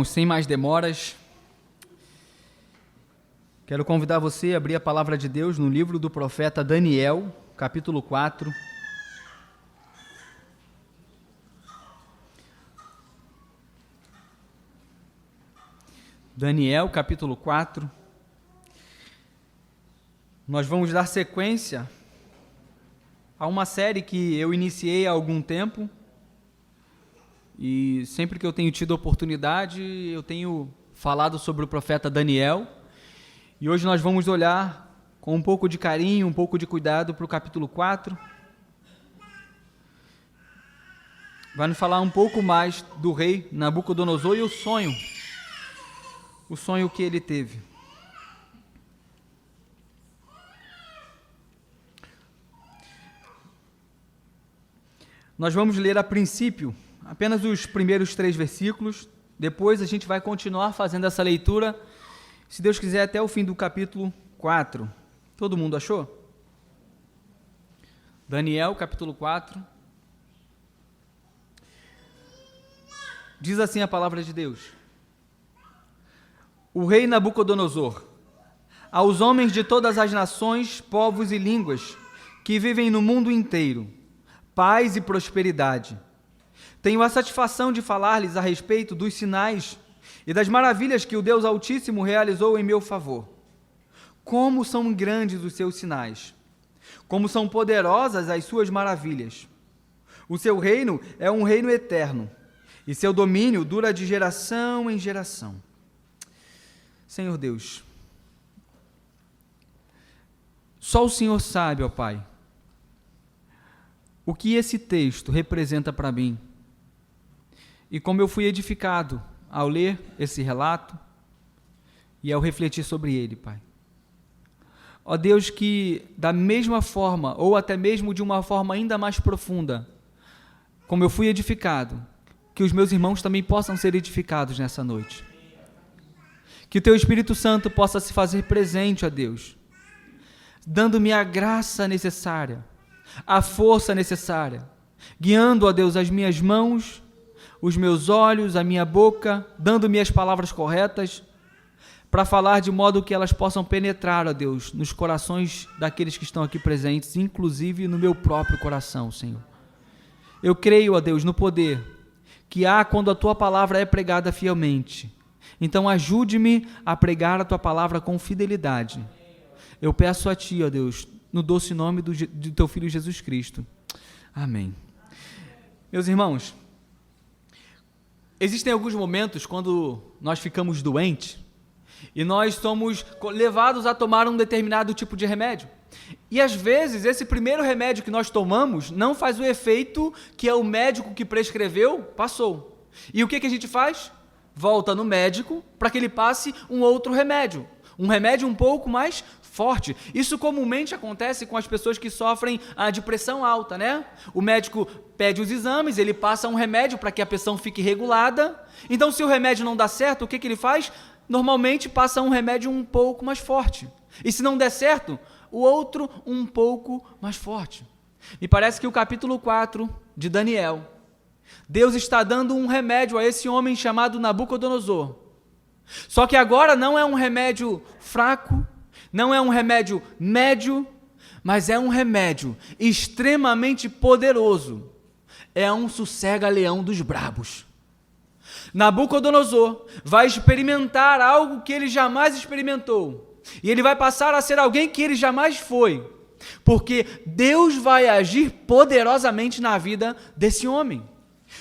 Sem mais demoras, quero convidar você a abrir a palavra de Deus no livro do profeta Daniel, capítulo 4. Daniel, capítulo 4. Nós vamos dar sequência a uma série que eu iniciei há algum tempo. E sempre que eu tenho tido oportunidade, eu tenho falado sobre o profeta Daniel. E hoje nós vamos olhar com um pouco de carinho, um pouco de cuidado para o capítulo 4. Vai nos falar um pouco mais do rei Nabucodonosor e o sonho que ele teve. Nós vamos ler a princípio apenas os primeiros 3 versículos, depois a gente vai continuar fazendo essa leitura, se Deus quiser, até o fim do capítulo 4. Todo mundo achou? Daniel, capítulo 4. Diz assim a palavra de Deus: O rei Nabucodonosor, aos homens de todas as nações, povos e línguas que vivem no mundo inteiro, paz e prosperidade. Tenho a satisfação de falar-lhes a respeito dos sinais e das maravilhas que o Deus Altíssimo realizou em meu favor. Como são grandes os seus sinais! Como são poderosas as suas maravilhas! O seu reino é um reino eterno, e seu domínio dura de geração em geração. Senhor Deus, só o Senhor sabe, ó Pai, o que esse texto representa para mim. E como eu fui edificado ao ler esse relato e ao refletir sobre ele, Pai. Ó Deus, que da mesma forma, ou até mesmo de uma forma ainda mais profunda, como eu fui edificado, que os meus irmãos também possam ser edificados nessa noite. Que o Teu Espírito Santo possa se fazer presente, ó Deus, dando-me a graça necessária, a força necessária, guiando, ó Deus, as minhas mãos, os meus olhos, a minha boca, dando-me as palavras corretas, para falar de modo que elas possam penetrar, ó Deus, nos corações daqueles que estão aqui presentes, inclusive no meu próprio coração, Senhor. Eu creio, ó Deus, no poder que há quando a Tua palavra é pregada fielmente. Então ajude-me a pregar a Tua palavra com fidelidade. Eu peço a Ti, ó Deus, no doce nome do Teu Filho Jesus Cristo. Amém. Meus irmãos, existem alguns momentos quando nós ficamos doentes e nós somos levados a tomar um determinado tipo de remédio. E às vezes esse primeiro remédio que nós tomamos não faz o efeito que é o médico que prescreveu passou. E o que a gente faz? Volta no médico para que ele passe um outro remédio. Um remédio um pouco mais forte. Isso comumente acontece com as pessoas que sofrem de pressão alta, né? O médico pede os exames, ele passa um remédio para que a pressão fique regulada. Então, se o remédio não dá certo, o que ele faz? Normalmente passa um remédio um pouco mais forte. E se não der certo, o outro um pouco mais forte. Me parece que o capítulo 4 de Daniel, Deus está dando um remédio a esse homem chamado Nabucodonosor. Só que agora não é um remédio fraco, não é um remédio médio, mas é um remédio extremamente poderoso. É um sossega-leão dos brabos. Nabucodonosor vai experimentar algo que ele jamais experimentou. E ele vai passar a ser alguém que ele jamais foi. Porque Deus vai agir poderosamente na vida desse homem.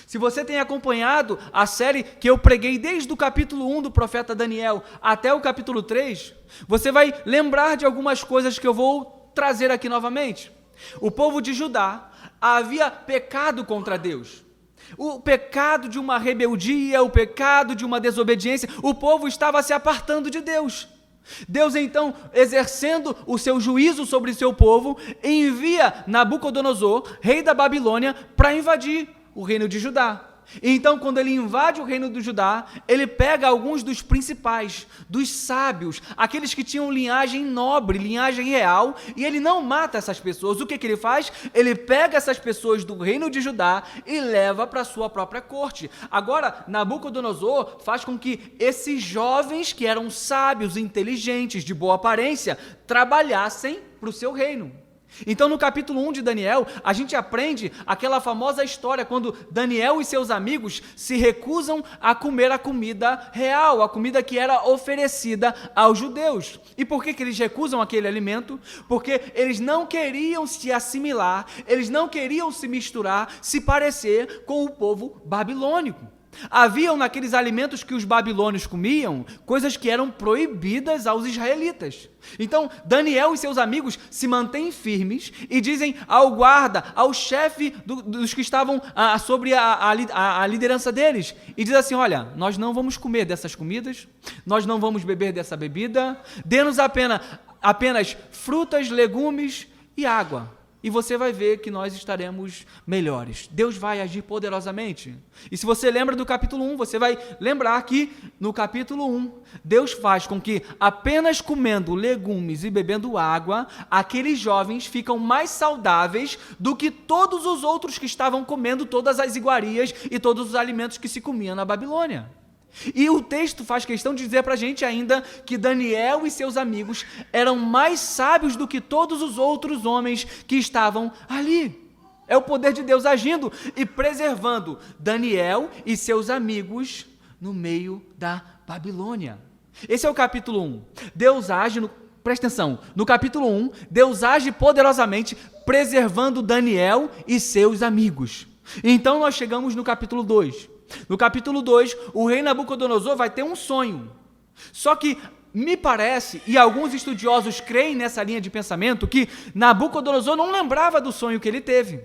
Se você tem acompanhado a série que eu preguei desde o capítulo 1 do profeta Daniel até o capítulo 3, você vai lembrar de algumas coisas que eu vou trazer aqui novamente. O povo de Judá havia pecado contra Deus. O pecado de uma rebeldia, o pecado de uma desobediência, o povo estava se apartando de Deus. Deus, então, exercendo o seu juízo sobre o seu povo, envia Nabucodonosor, rei da Babilônia, para invadir o reino de Judá. Então, quando ele invade o reino do Judá, ele pega alguns dos principais, dos sábios, aqueles que tinham linhagem nobre, linhagem real, e ele não mata essas pessoas. O que ele faz? Ele pega essas pessoas do reino de Judá e leva para a sua própria corte. Agora, Nabucodonosor faz com que esses jovens, que eram sábios, inteligentes, de boa aparência, trabalhassem para o seu reino. Então, no capítulo 1 de Daniel, a gente aprende aquela famosa história quando Daniel e seus amigos se recusam a comer a comida real, a comida que era oferecida aos judeus. E por que eles recusam aquele alimento? Porque eles não queriam se assimilar, eles não queriam se misturar, se parecer com o povo babilônico. Haviam naqueles alimentos que os babilônios comiam coisas que eram proibidas aos israelitas. Então, Daniel e seus amigos se mantêm firmes e dizem ao guarda, ao chefe dos que estavam sobre a liderança deles, e diz assim: olha, nós não vamos comer dessas comidas, nós não vamos beber dessa bebida, dê-nos apenas frutas, legumes e água. E você vai ver que nós estaremos melhores. Deus vai agir poderosamente. E se você lembra do capítulo 1, você vai lembrar que no capítulo 1, Deus faz com que apenas comendo legumes e bebendo água, aqueles jovens ficam mais saudáveis do que todos os outros que estavam comendo todas as iguarias e todos os alimentos que se comiam na Babilônia. E o texto faz questão de dizer para a gente ainda que Daniel e seus amigos eram mais sábios do que todos os outros homens que estavam ali. É o poder de Deus agindo e preservando Daniel e seus amigos no meio da Babilônia. Esse é o capítulo 1. Deus age, presta atenção, no capítulo 1, Deus age poderosamente preservando Daniel e seus amigos. Então nós chegamos no capítulo 2. No capítulo 2, o rei Nabucodonosor vai ter um sonho. Só que me parece, e alguns estudiosos creem nessa linha de pensamento, que Nabucodonosor não lembrava do sonho que ele teve.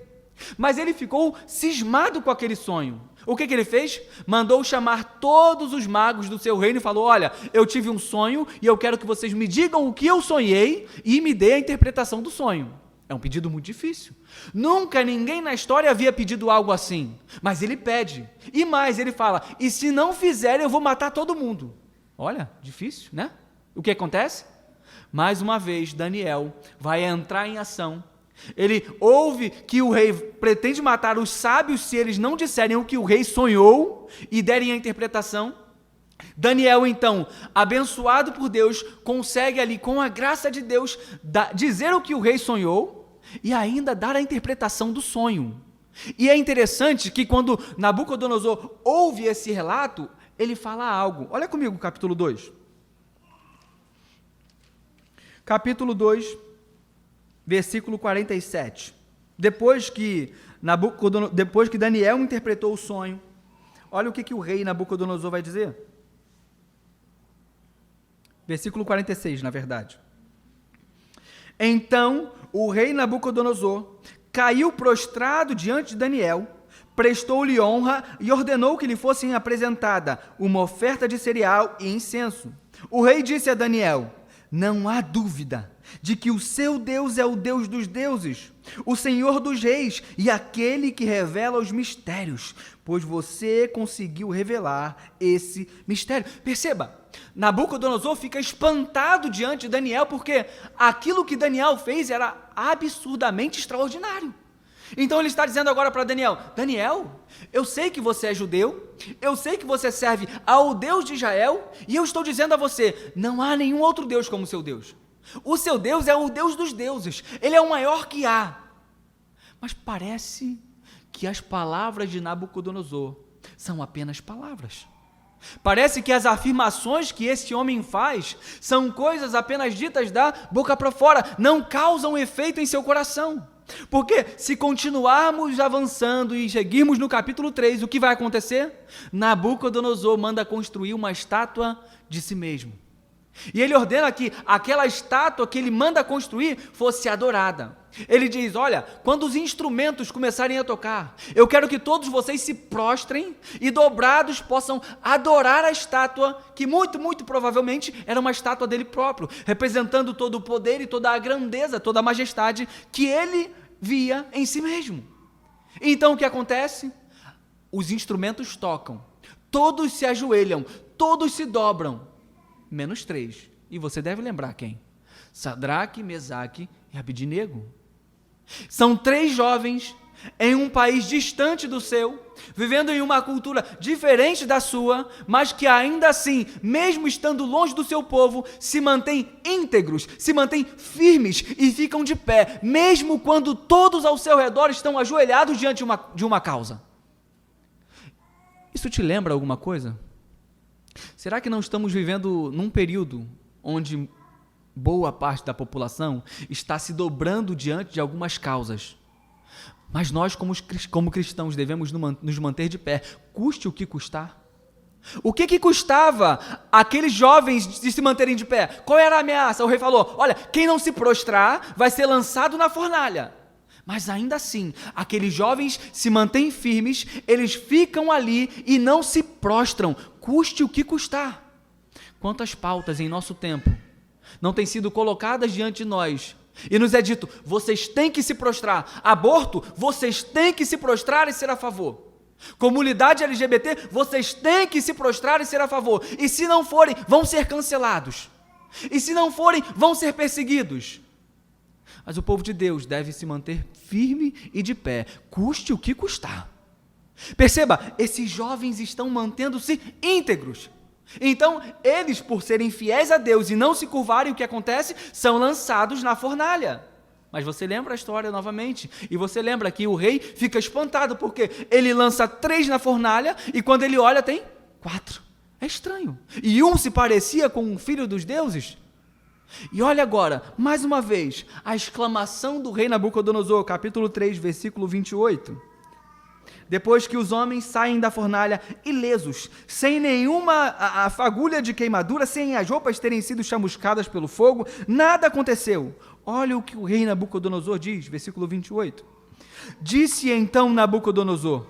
Mas ele ficou cismado com aquele sonho. O que ele fez? Mandou chamar todos os magos do seu reino e falou: olha, eu tive um sonho e eu quero que vocês me digam o que eu sonhei e me dê a interpretação do sonho. É um pedido muito difícil. Nunca ninguém na história havia pedido algo assim. Mas ele pede. E mais, ele fala: e se não fizerem, eu vou matar todo mundo. Olha, difícil, né? O que acontece? Mais uma vez, Daniel vai entrar em ação. Ele ouve que o rei pretende matar os sábios se eles não disserem o que o rei sonhou e derem a interpretação. Daniel, então, abençoado por Deus, consegue ali, com a graça de Deus, dizer o que o rei sonhou e ainda dar a interpretação do sonho. E é interessante que quando Nabucodonosor ouve esse relato, ele fala algo. Olha comigo, capítulo 2. Capítulo 2, versículo 47. Depois que Daniel interpretou o sonho, olha o que o rei Nabucodonosor vai dizer. Versículo 46, na verdade. Então o rei Nabucodonosor caiu prostrado diante de Daniel, prestou-lhe honra e ordenou que lhe fosse apresentada uma oferta de cereal e incenso. O rei disse a Daniel: não há dúvida de que o seu Deus é o Deus dos deuses, o Senhor dos reis e aquele que revela os mistérios, pois você conseguiu revelar esse mistério. Perceba, Nabucodonosor fica espantado diante de Daniel, porque aquilo que Daniel fez era absurdamente extraordinário. Então ele está dizendo agora para Daniel: Daniel, eu sei que você é judeu, eu sei que você serve ao Deus de Israel, e eu estou dizendo a você, não há nenhum outro Deus como o seu Deus. O seu Deus é o Deus dos deuses, ele é o maior que há. Mas parece que as palavras de Nabucodonosor são apenas palavras. Parece que as afirmações que esse homem faz são coisas apenas ditas da boca para fora, não causam efeito em seu coração. Porque se continuarmos avançando e seguirmos no capítulo 3, o que vai acontecer? Nabucodonosor manda construir uma estátua de si mesmo. E ele ordena que aquela estátua que ele manda construir fosse adorada. Ele diz: olha, quando os instrumentos começarem a tocar, eu quero que todos vocês se prostrem e dobrados possam adorar a estátua, que muito, muito provavelmente era uma estátua dele próprio, representando todo o poder e toda a grandeza, toda a majestade que ele via em si mesmo. Então o que acontece? os instrumentos tocam, todos se ajoelham, todos se dobram, menos 3. E você deve lembrar quem? Sadraque, Mesaque e Abidnego. São 3 jovens em um país distante do seu, vivendo em uma cultura diferente da sua, mas que ainda assim, mesmo estando longe do seu povo, se mantêm íntegros, se mantêm firmes e ficam de pé, mesmo quando todos ao seu redor estão ajoelhados diante de uma causa. Isso te lembra alguma coisa? Será que não estamos vivendo num período onde boa parte da população está se dobrando diante de algumas causas? Mas nós, como cristãos, devemos nos manter de pé, custe o que custar. O que custava aqueles jovens de se manterem de pé? Qual era a ameaça? O rei falou, olha, quem não se prostrar vai ser lançado na fornalha. Mas ainda assim, aqueles jovens se mantêm firmes, eles ficam ali e não se prostram, custe o que custar. Quantas pautas em nosso tempo não têm sido colocadas diante de nós, e nos é dito, vocês têm que se prostrar. Aborto, vocês têm que se prostrar e ser a favor. Comunidade LGBT, vocês têm que se prostrar e ser a favor. E se não forem, vão ser cancelados. E se não forem, vão ser perseguidos. Mas o povo de Deus deve se manter firme e de pé, custe o que custar. Perceba, esses jovens estão mantendo-se íntegros. Então, eles, por serem fiéis a Deus e não se curvarem, o que acontece? São lançados na fornalha. Mas você lembra a história novamente, e você lembra que o rei fica espantado, porque ele lança 3 na fornalha, e quando ele olha tem 4. É estranho. E um se parecia com um filho dos deuses. E olha agora, mais uma vez, a exclamação do rei Nabucodonosor, capítulo 3, versículo 28. Depois que os homens saem da fornalha ilesos, sem nenhuma a fagulha de queimadura, sem as roupas terem sido chamuscadas pelo fogo, nada aconteceu. Olha o que o rei Nabucodonosor diz, versículo 28. Disse então Nabucodonosor,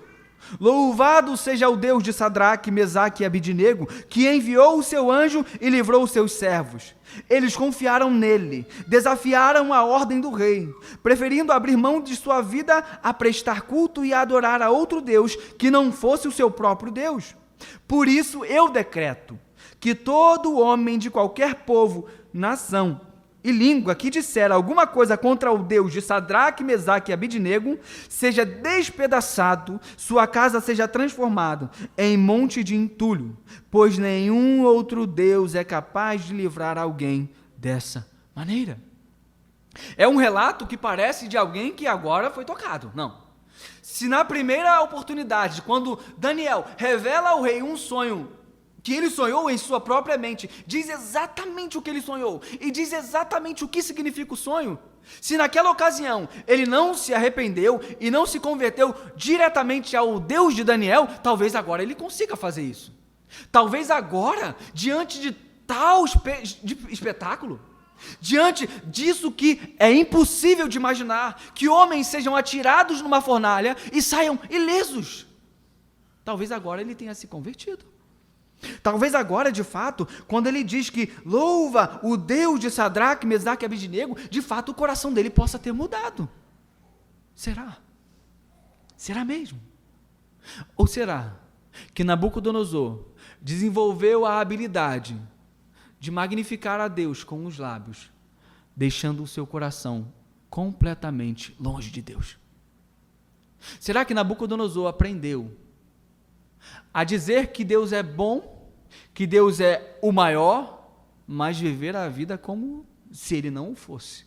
louvado seja o Deus de Sadraque, Mesaque e Abidnego, que enviou o seu anjo e livrou os seus servos. Eles confiaram nele, desafiaram a ordem do rei, preferindo abrir mão de sua vida a prestar culto e a adorar a outro Deus que não fosse o seu próprio Deus. Por isso eu decreto que todo homem de qualquer povo, nação e língua que disser alguma coisa contra o Deus de Sadraque, Mesaque e Abidnego, seja despedaçado, sua casa seja transformada em monte de entulho, pois nenhum outro Deus é capaz de livrar alguém dessa maneira. É um relato que parece de alguém que agora foi tocado. Não. Se na primeira oportunidade, quando Daniel revela ao rei um sonho que ele sonhou em sua própria mente, diz exatamente o que ele sonhou e diz exatamente o que significa o sonho. Se naquela ocasião ele não se arrependeu e não se converteu diretamente ao Deus de Daniel, talvez agora ele consiga fazer isso. Talvez agora, diante de tal espetáculo, diante disso que é impossível de imaginar, que homens sejam atirados numa fornalha e saiam ilesos, talvez agora ele tenha se convertido. Talvez agora, de fato, quando ele diz que louva o Deus de Sadraque, Mesaque e Abidnego, de fato o coração dele possa ter mudado. Será? Será mesmo? Ou será que Nabucodonosor desenvolveu a habilidade de magnificar a Deus com os lábios, deixando o seu coração completamente longe de Deus? Será que Nabucodonosor aprendeu a dizer que Deus é bom, que Deus é o maior, mas viver a vida como se Ele não o fosse?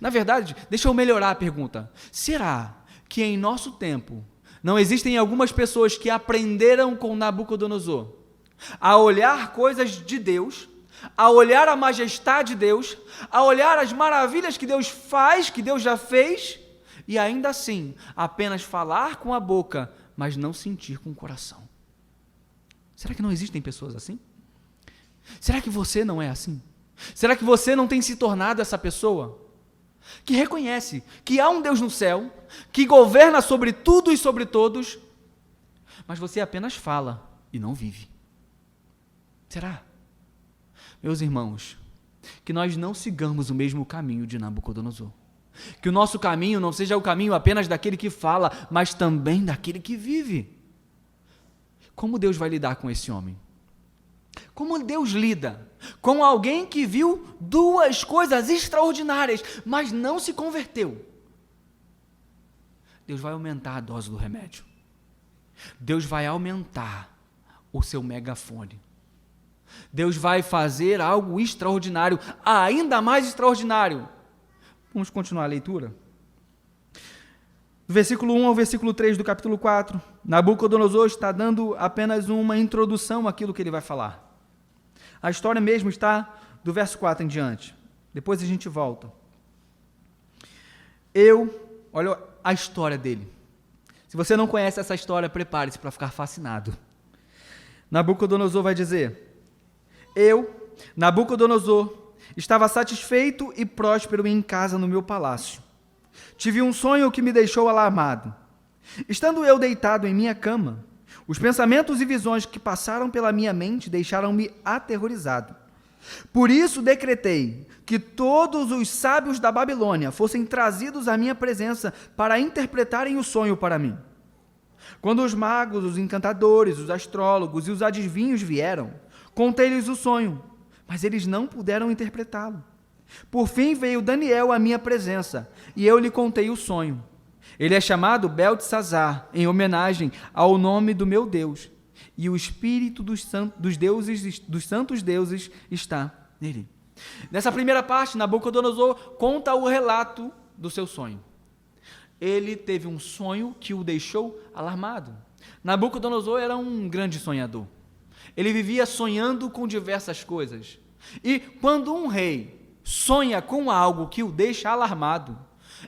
Na verdade, deixa eu melhorar a pergunta. Será que em nosso tempo não existem algumas pessoas que aprenderam com Nabucodonosor a olhar coisas de Deus, a olhar a majestade de Deus, a olhar as maravilhas que Deus faz, que Deus já fez, e ainda assim apenas falar com a boca, mas não sentir com o coração? Será que não existem pessoas assim? Será que você não é assim? Será que você não tem se tornado essa pessoa que reconhece que há um Deus no céu, que governa sobre tudo e sobre todos, mas você apenas fala e não vive? Será? Meus irmãos, que nós não sigamos o mesmo caminho de Nabucodonosor. Que o nosso caminho não seja o caminho apenas daquele que fala, mas também daquele que vive. Como Deus vai lidar com esse homem? Como Deus lida com alguém que viu duas coisas extraordinárias, mas não se converteu? Deus vai aumentar a dose do remédio. Deus vai aumentar o seu megafone. Deus vai fazer algo extraordinário, ainda mais extraordinário. Vamos continuar a leitura? Do versículo 1 ao versículo 3 do capítulo 4, Nabucodonosor está dando apenas uma introdução àquilo que ele vai falar. A história mesmo está do verso 4 em diante. Depois a gente volta. Olha a história dele. Se você não conhece essa história, prepare-se para ficar fascinado. Nabucodonosor vai dizer: Eu, Nabucodonosor, estava satisfeito e próspero em casa no meu palácio. Tive um sonho que me deixou alarmado. Estando eu deitado em minha cama, os pensamentos e visões que passaram pela minha mente deixaram-me aterrorizado. Por isso decretei que todos os sábios da Babilônia fossem trazidos à minha presença para interpretarem o sonho para mim. Quando os magos, os encantadores, os astrólogos e os adivinhos vieram, contei-lhes o sonho, mas eles não puderam interpretá-lo. Por fim veio Daniel à minha presença, e eu lhe contei o sonho. Ele é chamado Beltesazar, em homenagem ao nome do meu Deus, e o espírito dos santos deuses está nele. Nessa primeira parte, Nabucodonosor conta o relato do seu sonho. Ele teve um sonho que o deixou alarmado. Nabucodonosor era um grande sonhador. Ele vivia sonhando com diversas coisas. E quando um rei sonha com algo que o deixa alarmado,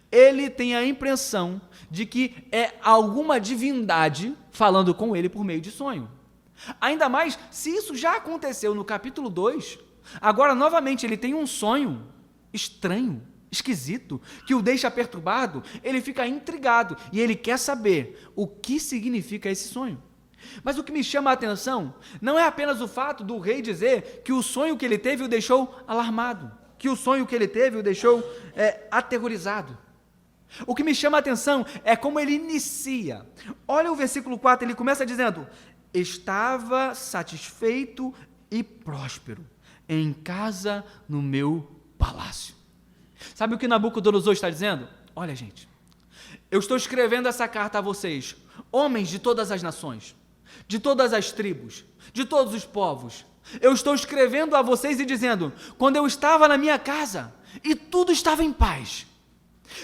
ele tem a impressão de que é alguma divindade falando com ele por meio de sonho. Ainda mais se isso já aconteceu no capítulo 2, agora novamente ele tem um sonho estranho, esquisito, que o deixa perturbado, ele fica intrigado e ele quer saber o que significa esse sonho. Mas o que me chama a atenção não é apenas o fato do rei dizer que o sonho que ele teve o deixou alarmado, que o sonho que ele teve o deixou aterrorizado. O que me chama a atenção é como ele inicia. Olha o versículo 4, ele começa dizendo: estava satisfeito e próspero em casa no meu palácio. Sabe o que Nabucodonosor está dizendo? Olha, gente, eu estou escrevendo essa carta a vocês, homens de todas as nações, de todas as tribos, de todos os povos. Eu estou escrevendo a vocês e dizendo: quando eu estava na minha casa e tudo estava em paz,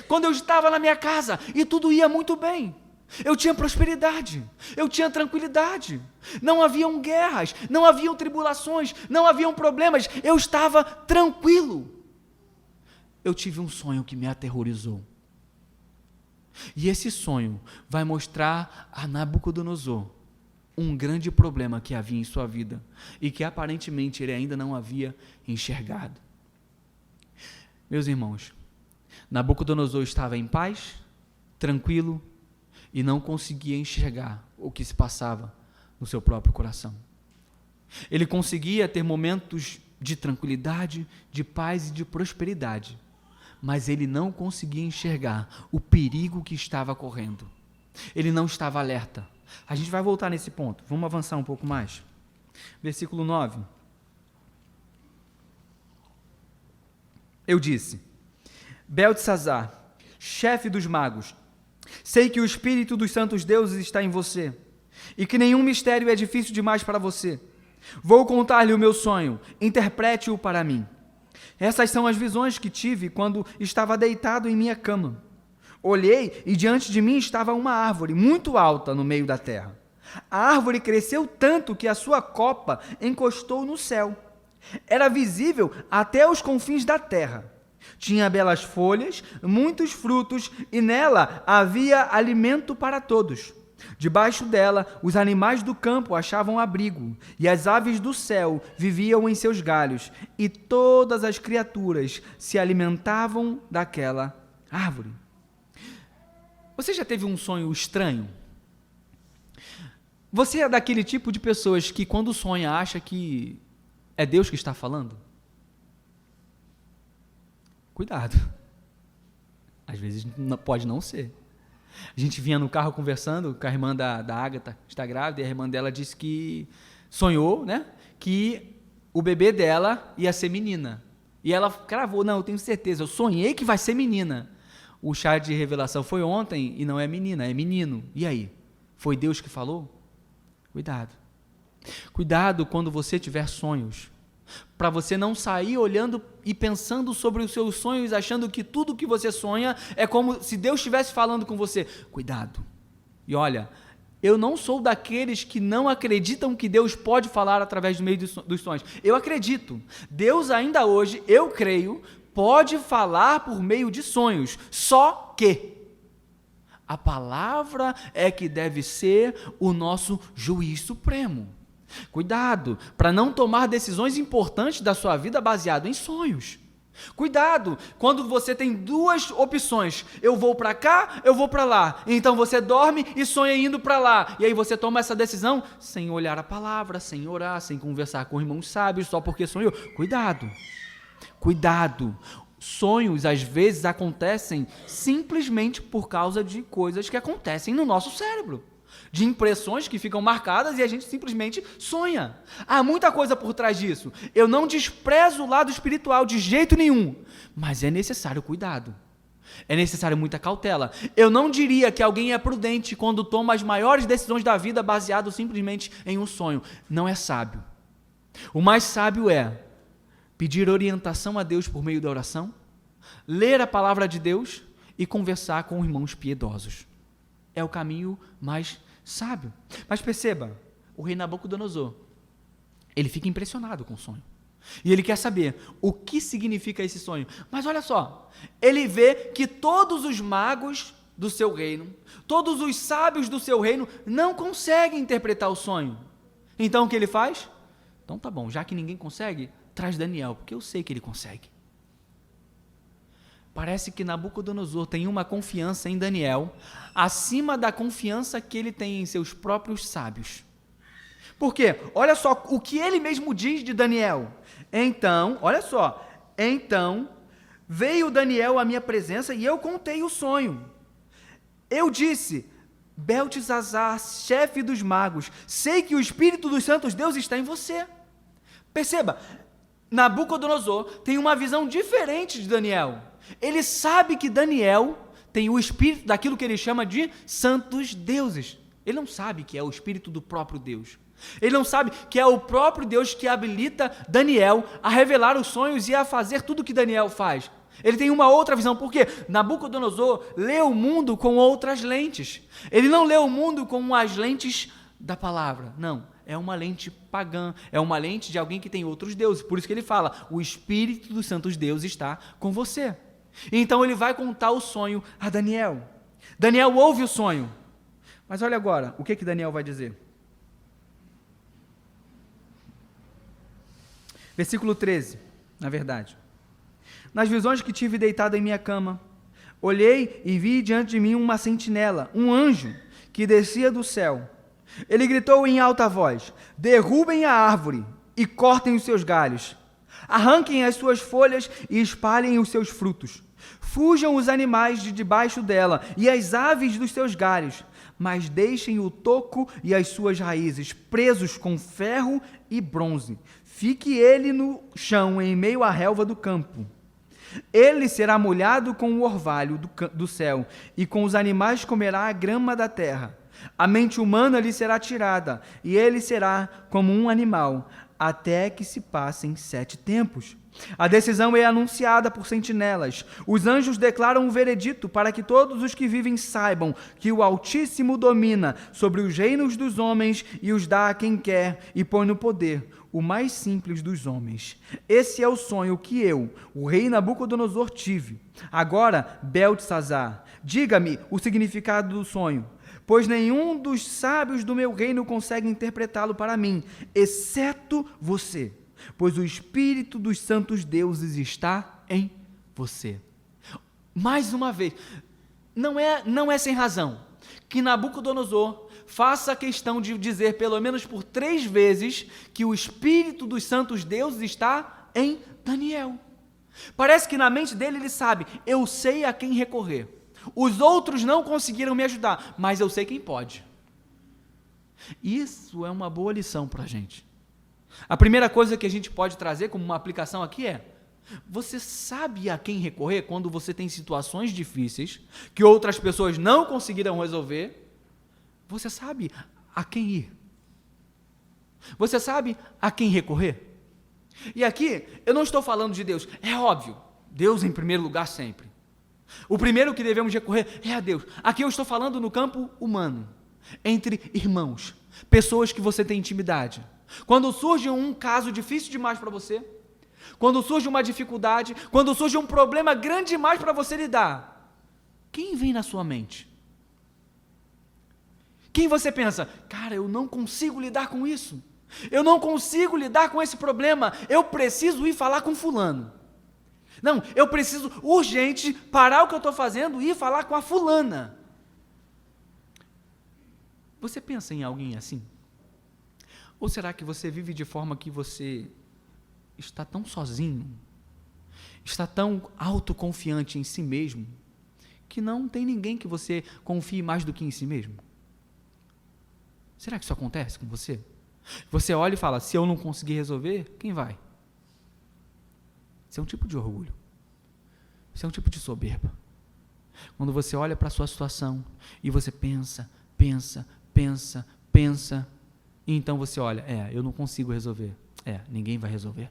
quando eu estava na minha casa e tudo ia muito bem, eu tinha prosperidade, eu tinha tranquilidade, não haviam guerras, não haviam tribulações, não haviam problemas, eu estava tranquilo. Eu tive um sonho que me aterrorizou. E esse sonho vai mostrar a Nabucodonosor um grande problema que havia em sua vida e que aparentemente ele ainda não havia enxergado. Meus irmãos, Nabucodonosor estava em paz, tranquilo, e não conseguia enxergar o que se passava no seu próprio coração. Ele conseguia ter momentos de tranquilidade, de paz e de prosperidade, mas ele não conseguia enxergar o perigo que estava correndo. Ele não estava alerta. A gente vai voltar nesse ponto. Vamos avançar um pouco mais. Versículo 9. Eu disse: Beltesazar, chefe dos magos, sei que o espírito dos santos deuses está em você, e que nenhum mistério é difícil demais para você. Vou contar-lhe o meu sonho, interprete-o para mim. Essas são as visões que tive quando estava deitado em minha cama. Olhei e diante de mim estava uma árvore muito alta no meio da terra. A árvore cresceu tanto que a sua copa encostou no céu. Era visível até os confins da terra. Tinha belas folhas, muitos frutos, e nela havia alimento para todos. Debaixo dela, os animais do campo achavam abrigo, e as aves do céu viviam em seus galhos, e todas as criaturas se alimentavam daquela árvore. Você já teve um sonho estranho? Você é daquele tipo de pessoas que, quando sonha, acha que é Deus que está falando? Cuidado. Às vezes pode não ser. A gente vinha no carro conversando com a irmã da Ágata, que está grávida, e a irmã dela disse que sonhou, né, que o bebê dela ia ser menina. E ela cravou, não, eu tenho certeza, eu sonhei que vai ser menina. O chá de revelação foi ontem e não é menina, é menino. E aí? Foi Deus que falou? Cuidado. Cuidado quando você tiver sonhos, para você não sair olhando e pensando sobre os seus sonhos, achando que tudo que você sonha é como se Deus estivesse falando com você. Cuidado. E olha, eu não sou daqueles que não acreditam que Deus pode falar através do meio dos sonhos. Eu acredito. Deus ainda hoje, eu creio, pode falar por meio de sonhos. Só que a palavra é que deve ser o nosso juiz supremo. Cuidado para não tomar decisões importantes da sua vida baseado em sonhos. Cuidado quando você tem duas opções, eu vou para cá, eu vou para lá. Então você dorme e sonha indo para lá. E aí você toma essa decisão sem olhar a palavra, sem orar, sem conversar com irmãos sábios, só porque sonhou. Cuidado, cuidado. Sonhos às vezes acontecem simplesmente por causa de coisas que acontecem no nosso cérebro, de impressões que ficam marcadas e a gente simplesmente sonha. Há muita coisa por trás disso. Eu não desprezo o lado espiritual de jeito nenhum, mas é necessário cuidado. É necessário muita cautela. Eu não diria que alguém é prudente quando toma as maiores decisões da vida baseado simplesmente em um sonho. Não é sábio. O mais sábio é pedir orientação a Deus por meio da oração, ler a palavra de Deus e conversar com irmãos piedosos. É o caminho mais sábio. Mas perceba, o rei Nabucodonosor, ele fica impressionado com o sonho. E ele quer saber o que significa esse sonho. Mas olha só, ele vê que todos os magos do seu reino, todos os sábios do seu reino não conseguem interpretar o sonho. Então o que ele faz? Então tá bom, já que ninguém consegue, traz Daniel, porque eu sei que ele consegue. Parece que Nabucodonosor tem uma confiança em Daniel acima da confiança que ele tem em seus próprios sábios. Por quê? Olha só o que ele mesmo diz de Daniel. Então, olha só, então veio Daniel à minha presença e eu contei o sonho. Eu disse: Beltesazar, chefe dos magos, sei que o Espírito dos Santos Deus está em você. Perceba, Nabucodonosor tem uma visão diferente de Daniel. Ele sabe que Daniel tem o espírito daquilo que ele chama de santos deuses. Ele não sabe que é o espírito do próprio Deus. Ele não sabe que é o próprio Deus que habilita Daniel a revelar os sonhos e a fazer tudo o que Daniel faz. Ele tem uma outra visão, porque Nabucodonosor lê o mundo com outras lentes. Ele não lê o mundo com as lentes da palavra, não. É uma lente pagã, é uma lente de alguém que tem outros deuses. Por isso que ele fala, o Espírito dos Santos Deus está com você. Então ele vai contar o sonho a Daniel. Daniel ouve o sonho. Mas olha agora, o que Daniel vai dizer? Versículo 13, na verdade. Nas visões que tive deitado em minha cama, olhei e vi diante de mim uma sentinela, um anjo, que descia do céu. Ele gritou em alta voz: derrubem a árvore e cortem os seus galhos, arranquem as suas folhas e espalhem os seus frutos. Fujam os animais de debaixo dela e as aves dos seus galhos, mas deixem o toco e as suas raízes presos com ferro e bronze. Fique ele no chão em meio à relva do campo. Ele será molhado com o orvalho do céu, e com os animais comerá a grama da terra. A mente humana lhe será tirada, e ele será como um animal, até que se passem 7 tempos. A decisão é anunciada por sentinelas. Os anjos declaram o veredito para que todos os que vivem saibam que o Altíssimo domina sobre os reinos dos homens e os dá a quem quer e põe no poder o mais simples dos homens. Esse é o sonho que eu, o rei Nabucodonosor, tive. Agora, Beltesazar, diga-me o significado do sonho, pois nenhum dos sábios do meu reino consegue interpretá-lo para mim, exceto você, pois o Espírito dos santos deuses está em você. Mais uma vez, não é sem razão que Nabucodonosor faça questão de dizer pelo menos por 3 vezes que o Espírito dos santos deuses está em Daniel. Parece que na mente dele ele sabe, eu sei a quem recorrer. Os outros não conseguiram me ajudar, mas eu sei quem pode. Isso é uma boa lição para a gente. A primeira coisa que a gente pode trazer como uma aplicação aqui é: você sabe a quem recorrer quando você tem situações difíceis que outras pessoas não conseguiram resolver? Você sabe a quem ir? Você sabe a quem recorrer? E aqui, eu não estou falando de Deus, é óbvio, Deus em primeiro lugar sempre. O primeiro que devemos recorrer é a Deus. Aqui eu estou falando no campo humano, entre irmãos, pessoas que você tem intimidade. Quando surge um caso difícil demais para você, quando surge uma dificuldade, quando surge um problema grande demais para você lidar, quem vem na sua mente? Quem você pensa, cara, eu não consigo lidar com isso, eu não consigo lidar com esse problema, eu preciso ir falar com fulano. Não, eu preciso urgente parar o que eu estou fazendo e ir falar com a fulana. Você pensa em alguém assim? Ou será que você vive de forma que você está tão sozinho, está tão autoconfiante em si mesmo, que não tem ninguém que você confie mais do que em si mesmo? Será que isso acontece com você? Você olha e fala, se eu não conseguir resolver, quem vai? Isso é um tipo de orgulho. Isso é um tipo de soberba. Quando você olha para a sua situação e você pensa, e então você olha, eu não consigo resolver. Ninguém vai resolver.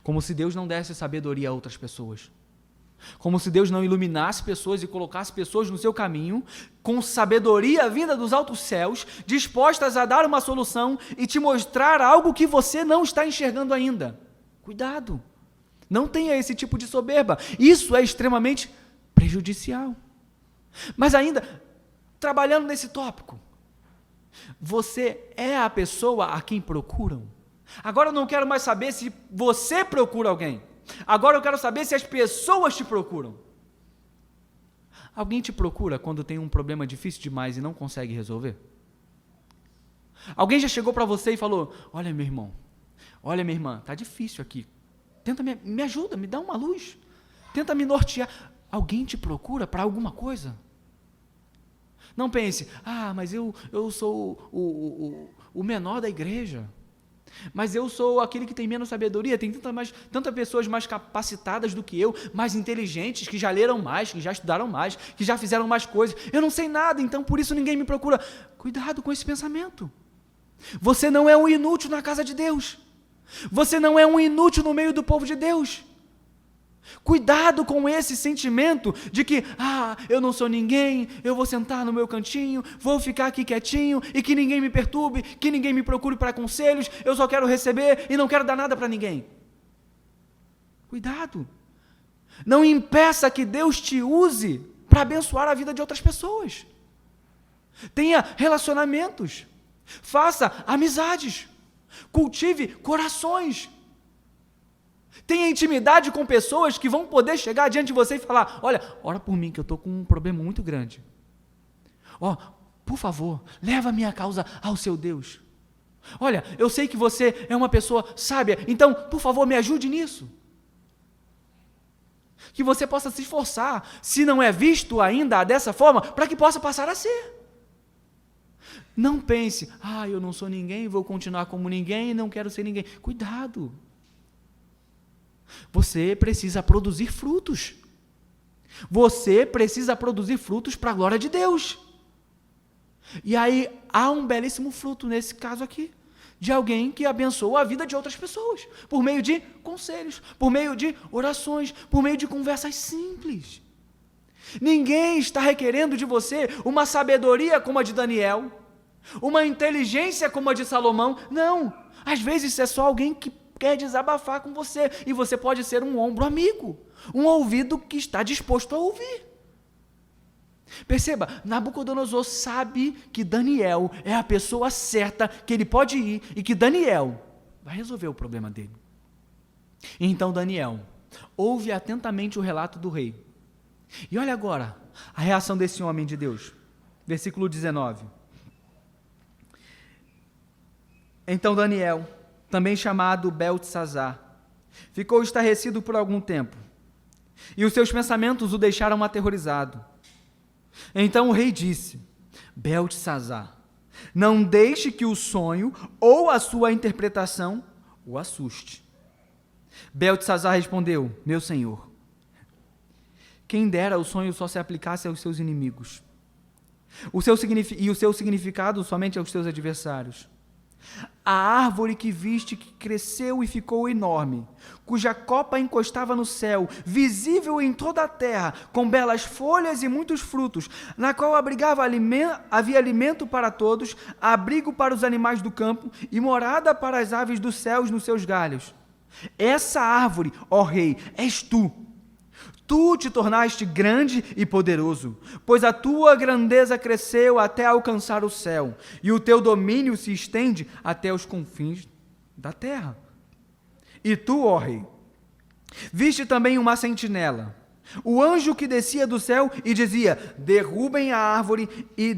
Como se Deus não desse sabedoria a outras pessoas. Como se Deus não iluminasse pessoas e colocasse pessoas no seu caminho, com sabedoria vinda dos altos céus, dispostas a dar uma solução e te mostrar algo que você não está enxergando ainda. Cuidado, não tenha esse tipo de soberba, isso é extremamente prejudicial. Mas ainda, trabalhando nesse tópico, você é a pessoa a quem procuram? Agora eu não quero mais saber se você procura alguém, agora eu quero saber se as pessoas te procuram. Alguém te procura quando tem um problema difícil demais e não consegue resolver? Alguém já chegou para você e falou, olha meu irmão, olha minha irmã, está difícil aqui, tenta me ajuda, me dá uma luz, tenta me nortear. Alguém te procura para alguma coisa? Não pense, mas eu sou o menor da igreja, mas eu sou aquele que tem menos sabedoria, tem tantas pessoas mais capacitadas do que eu, mais inteligentes, que já leram mais, que já estudaram mais, que já fizeram mais coisas, eu não sei nada, então por isso ninguém me procura. Cuidado com esse pensamento. Você não é um inútil na casa de Deus, você não é um inútil no meio do povo de Deus. Cuidado com esse sentimento de que, eu não sou ninguém, eu vou sentar no meu cantinho, vou ficar aqui quietinho e que ninguém me perturbe, que ninguém me procure para conselhos, eu só quero receber e não quero dar nada para ninguém. Cuidado. Não impeça que Deus te use para abençoar a vida de outras pessoas. Tenha relacionamentos, faça amizades, cultive corações. Tenha intimidade com pessoas que vão poder chegar diante de você e falar, olha, ora por mim que eu estou com um problema muito grande. Por favor, leva a minha causa ao seu Deus. Olha, eu sei que você é uma pessoa sábia, então, por favor, me ajude nisso. Que você possa se esforçar, se não é visto ainda dessa forma, para que possa passar a ser. Não pense, eu não sou ninguém, vou continuar como ninguém, não quero ser ninguém. Cuidado. Você precisa produzir frutos. Você precisa produzir frutos para a glória de Deus. E aí há um belíssimo fruto nesse caso aqui, de alguém que abençoa a vida de outras pessoas, por meio de conselhos, por meio de orações, por meio de conversas simples. Ninguém está requerendo de você uma sabedoria como a de Daniel, uma inteligência como a de Salomão. Não, às vezes é só alguém que quer desabafar com você, e você pode ser um ombro amigo, um ouvido que está disposto a ouvir. Perceba, Nabucodonosor sabe que Daniel é a pessoa certa, que ele pode ir, e que Daniel vai resolver o problema dele. Então Daniel ouve atentamente o relato do rei, e olha agora a reação desse homem de Deus, versículo 19. Então Daniel, também chamado Beltesazar, ficou estarrecido por algum tempo, e os seus pensamentos o deixaram aterrorizado. Então o rei disse: Beltesazar, não deixe que o sonho ou a sua interpretação o assuste. Beltesazar respondeu: Meu senhor, quem dera o sonho só se aplicasse aos seus inimigos, o seu significado somente aos seus adversários. A árvore que viste que cresceu e ficou enorme, cuja copa encostava no céu, visível em toda a terra, com belas folhas e muitos frutos, na qual havia alimento para todos, abrigo para os animais do campo e morada para as aves dos céus nos seus galhos. Essa árvore, ó rei, és tu. Tu te tornaste grande e poderoso, pois a tua grandeza cresceu até alcançar o céu, e o teu domínio se estende até os confins da terra. E tu, ó rei, viste também uma sentinela, o anjo que descia do céu e dizia: derrubem a árvore e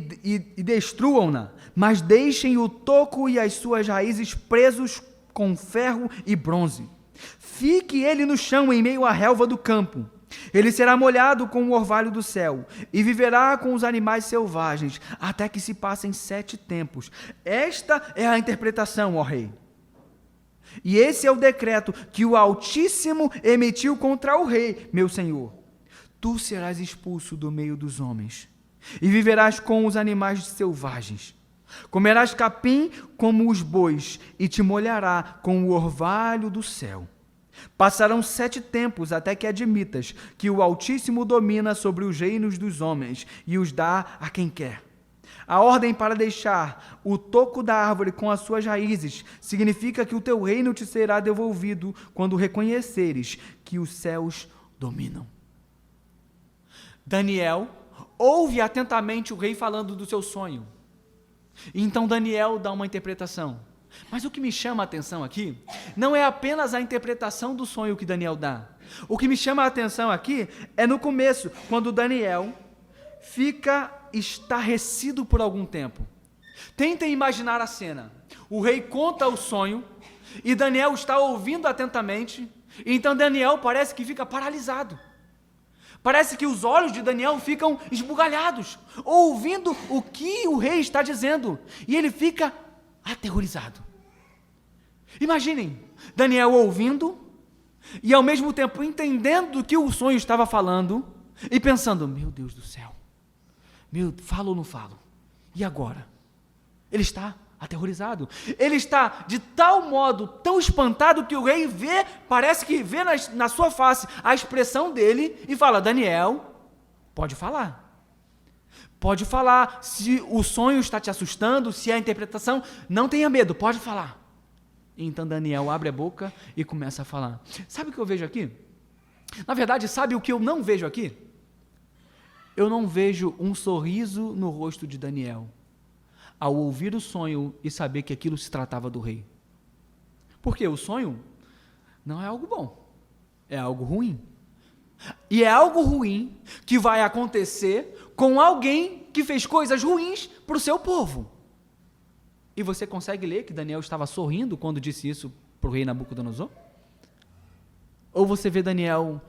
destruam-na, mas deixem o toco e as suas raízes presos com ferro e bronze. Fique ele no chão em meio à relva do campo. Ele será molhado com o orvalho do céu e viverá com os animais selvagens até que se passem 7 tempos. Esta é a interpretação, ó rei. E esse é o decreto que o Altíssimo emitiu contra o rei, meu senhor. Tu serás expulso do meio dos homens e viverás com os animais selvagens. Comerás capim como os bois e te molhará com o orvalho do céu. Passarão 7 tempos até que admitas que o Altíssimo domina sobre os reinos dos homens e os dá a quem quer. A ordem para deixar o toco da árvore com as suas raízes significa que o teu reino te será devolvido quando reconheceres que os céus dominam. Daniel ouve atentamente o rei falando do seu sonho. Então Daniel dá uma interpretação. Mas o que me chama a atenção aqui não é apenas a interpretação do sonho que Daniel dá. O que me chama a atenção aqui é no começo, quando Daniel fica estarrecido por algum tempo. Tentem imaginar a cena. O rei conta o sonho e Daniel está ouvindo atentamente. Então Daniel parece que fica paralisado. Parece que os olhos de Daniel ficam esbugalhados, ouvindo o que o rei está dizendo. E ele fica aterrorizado. Imaginem, Daniel ouvindo e ao mesmo tempo entendendo o que o sonho estava falando e pensando: meu Deus do céu, falo ou não falo? E agora? Ele está aterrorizado. Ele está de tal modo, tão espantado, que o rei parece que vê na sua face a expressão dele e fala: Daniel, pode falar. Pode falar. Se o sonho está te assustando, se é a interpretação, não tenha medo, pode falar. Então Daniel abre a boca e começa a falar. Sabe o que eu vejo aqui? Na verdade, sabe o que eu não vejo aqui? Eu não vejo um sorriso no rosto de Daniel ao ouvir o sonho e saber que aquilo se tratava do rei. Porque o sonho não é algo bom, é algo ruim. E é algo ruim que vai acontecer com alguém que fez coisas ruins para o seu povo. E você consegue ler que Daniel estava sorrindo quando disse isso para o rei Nabucodonosor? Ou você vê Daniel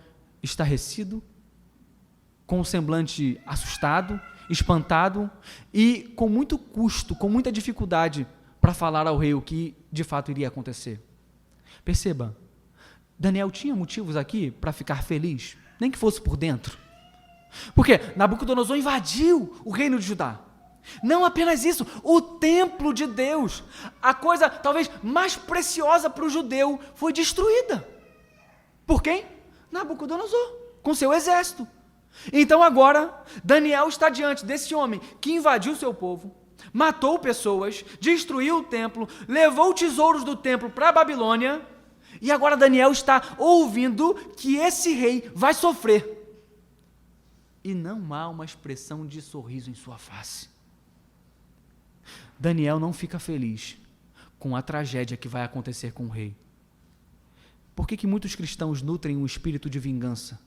estarrecido, com o semblante assustado, espantado e com muito custo, com muita dificuldade para falar ao rei o que de fato iria acontecer? Perceba, Daniel tinha motivos aqui para ficar feliz, nem que fosse por dentro. Porque Nabucodonosor invadiu o reino de Judá. Não apenas isso, o templo de Deus, a coisa talvez mais preciosa para o judeu, foi destruída. Por quem? Nabucodonosor, com seu exército. Então agora, Daniel está diante desse homem que invadiu seu povo, matou pessoas, destruiu o templo, levou tesouros do templo para a Babilônia, e agora Daniel está ouvindo que esse rei vai sofrer. E não há uma expressão de sorriso em sua face. Daniel não fica feliz com a tragédia que vai acontecer com o rei. Por que muitos cristãos nutrem um espírito de vingança?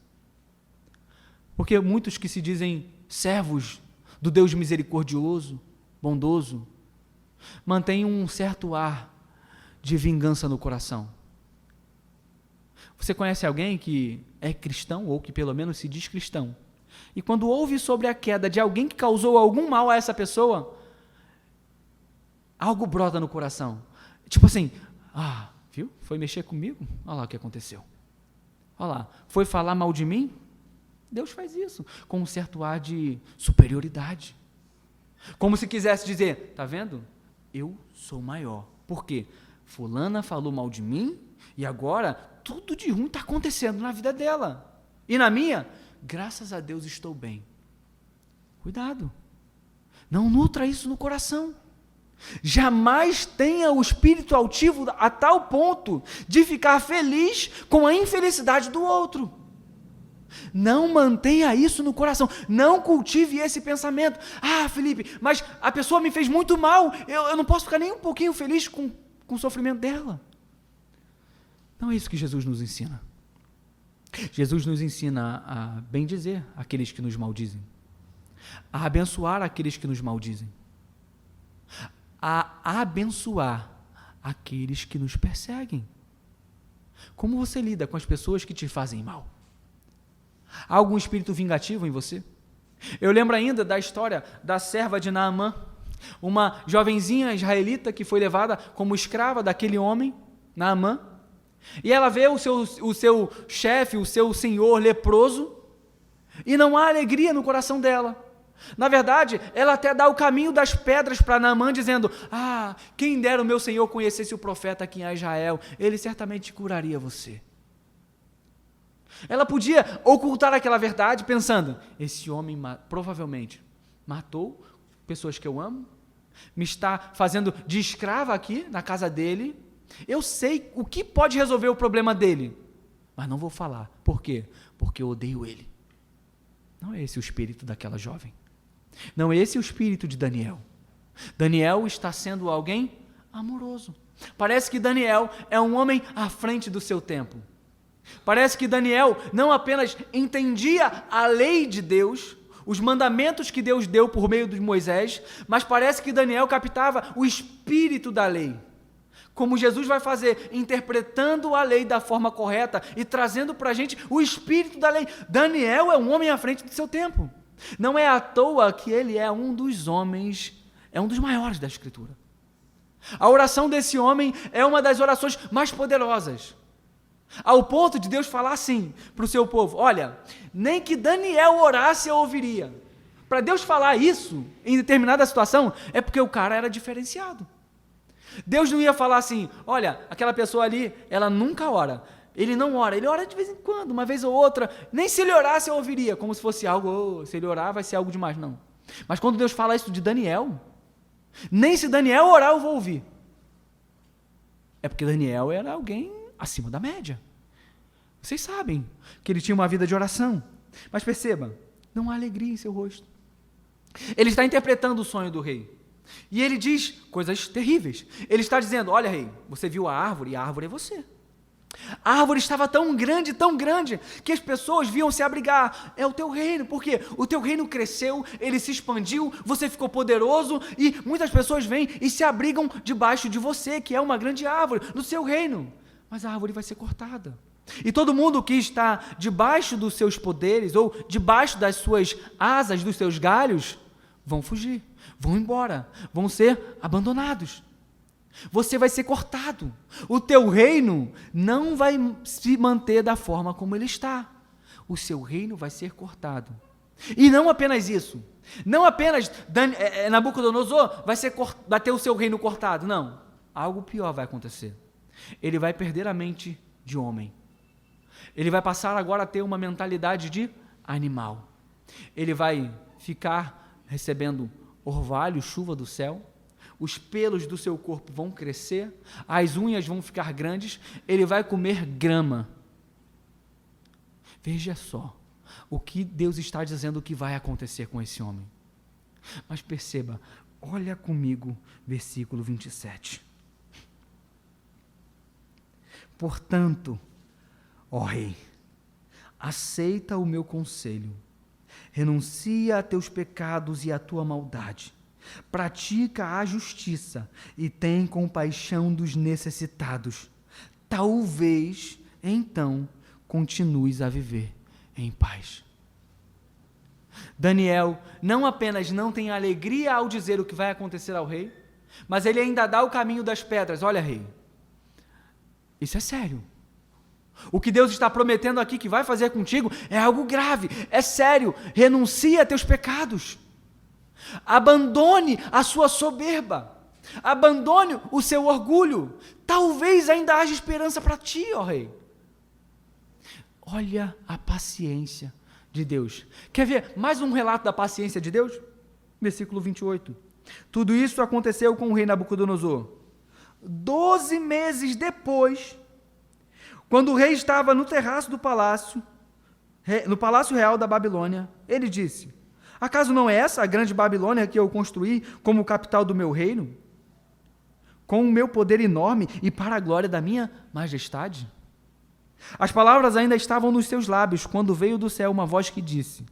Porque muitos que se dizem servos do Deus misericordioso, bondoso, mantêm um certo ar de vingança no coração. Você conhece alguém que é cristão, ou que pelo menos se diz cristão, e quando ouve sobre a queda de alguém que causou algum mal a essa pessoa, algo brota no coração. Tipo assim, viu? Foi mexer comigo? Olha lá o que aconteceu. Olha lá, foi falar mal de mim? Deus faz isso, com um certo ar de superioridade. Como se quisesse dizer, tá vendo? Eu sou maior. Por quê? Fulana falou mal de mim e agora tudo de ruim está acontecendo na vida dela. E na minha, graças a Deus estou bem. Cuidado. Não nutra isso no coração. Jamais tenha o espírito altivo a tal ponto de ficar feliz com a infelicidade do outro. Não mantenha isso no coração, não cultive esse pensamento. Felipe, mas a pessoa me fez muito mal, eu não posso ficar nem um pouquinho feliz com o sofrimento dela. Não é isso que Jesus nos ensina. Jesus nos ensina a bendizer aqueles que nos maldizem, a abençoar aqueles que nos maldizem, a abençoar aqueles que nos perseguem. Como você lida com as pessoas que te fazem mal? Há algum espírito vingativo em você? Eu lembro ainda da história da serva de Naamã, uma jovenzinha israelita que foi levada como escrava daquele homem, Naamã, e ela vê o seu chefe, o seu senhor leproso, e não há alegria no coração dela. Na verdade, ela até dá o caminho das pedras para Naamã, dizendo, quem dera o meu senhor conhecesse o profeta aqui em Israel, ele certamente curaria você. Ela podia ocultar aquela verdade pensando, esse homem provavelmente matou pessoas que eu amo, me está fazendo de escrava aqui na casa dele, eu sei o que pode resolver o problema dele, mas não vou falar. Por quê? Porque eu odeio ele. Não é esse o espírito daquela jovem. Não é esse o espírito de Daniel. Daniel está sendo alguém amoroso. Parece que Daniel é um homem à frente do seu tempo. Parece que Daniel não apenas entendia a lei de Deus, os mandamentos que Deus deu por meio de Moisés, mas parece que Daniel captava o espírito da lei. Como Jesus vai fazer, interpretando a lei da forma correta e trazendo para a gente o espírito da lei. Daniel é um homem à frente do seu tempo. Não é à toa que ele é um dos homens, é um dos maiores da Escritura. A oração desse homem é uma das orações mais poderosas, ao ponto de Deus falar assim para o seu povo, olha, nem que Daniel orasse eu ouviria. Para Deus falar isso em determinada situação, é porque o cara era diferenciado. Deus não ia falar assim, olha, aquela pessoa ali, ela nunca ora, ele não ora, ele ora de vez em quando, uma vez ou outra, nem se ele orasse eu ouviria, como se fosse algo, se ele orar vai ser algo demais, não. Mas quando Deus fala isso de Daniel, nem se Daniel orar eu vou ouvir. É porque Daniel era alguém acima da média. Vocês sabem que ele tinha uma vida de oração, mas perceba, não há alegria em seu rosto. Ele está interpretando o sonho do rei, e ele diz coisas terríveis. Ele está dizendo, olha rei, você viu a árvore, e a árvore é você. A árvore estava tão grande, que as pessoas viam se abrigar. É o teu reino, porque o teu reino cresceu, ele se expandiu, você ficou poderoso, e muitas pessoas vêm e se abrigam debaixo de você, que é uma grande árvore, no seu reino. Mas a árvore vai ser cortada. E todo mundo que está debaixo dos seus poderes, ou debaixo das suas asas, dos seus galhos, vão fugir, vão embora, vão ser abandonados. Você vai ser cortado. O teu reino não vai se manter da forma como ele está. O seu reino vai ser cortado. E não apenas isso. Não apenas Nabucodonosor vai ter o seu reino cortado. Não. Algo pior vai acontecer. Ele vai perder a mente de homem. Ele vai passar agora a ter uma mentalidade de animal. Ele vai ficar recebendo orvalho, chuva do céu. Os pelos do seu corpo vão crescer, as unhas vão ficar grandes, ele vai comer grama. Veja só o que Deus está dizendo que vai acontecer com esse homem. Mas perceba, olha comigo, versículo 27. Portanto, ó rei, aceita o meu conselho, renuncia a teus pecados e a tua maldade, pratica a justiça e tem compaixão dos necessitados. Talvez então continues a viver em paz. Daniel não apenas não tem alegria ao dizer o que vai acontecer ao rei, mas ele ainda dá o caminho das pedras. Olha, rei, isso é sério. O que Deus está prometendo aqui que vai fazer contigo é algo grave, é sério. Renuncia a teus pecados. Abandone a sua soberba. Abandone o seu orgulho. Talvez ainda haja esperança para ti, ó rei. Olha a paciência de Deus. Quer ver mais um relato da paciência de Deus? Versículo 28. Tudo isso aconteceu com o rei Nabucodonosor. 12 meses depois, quando o rei estava no terraço do palácio, no palácio real da Babilônia, ele disse: acaso não é essa a grande Babilônia que eu construí como capital do meu reino? Com o meu poder enorme e para a glória da minha majestade? As palavras ainda estavam nos seus lábios, quando veio do céu uma voz que disse: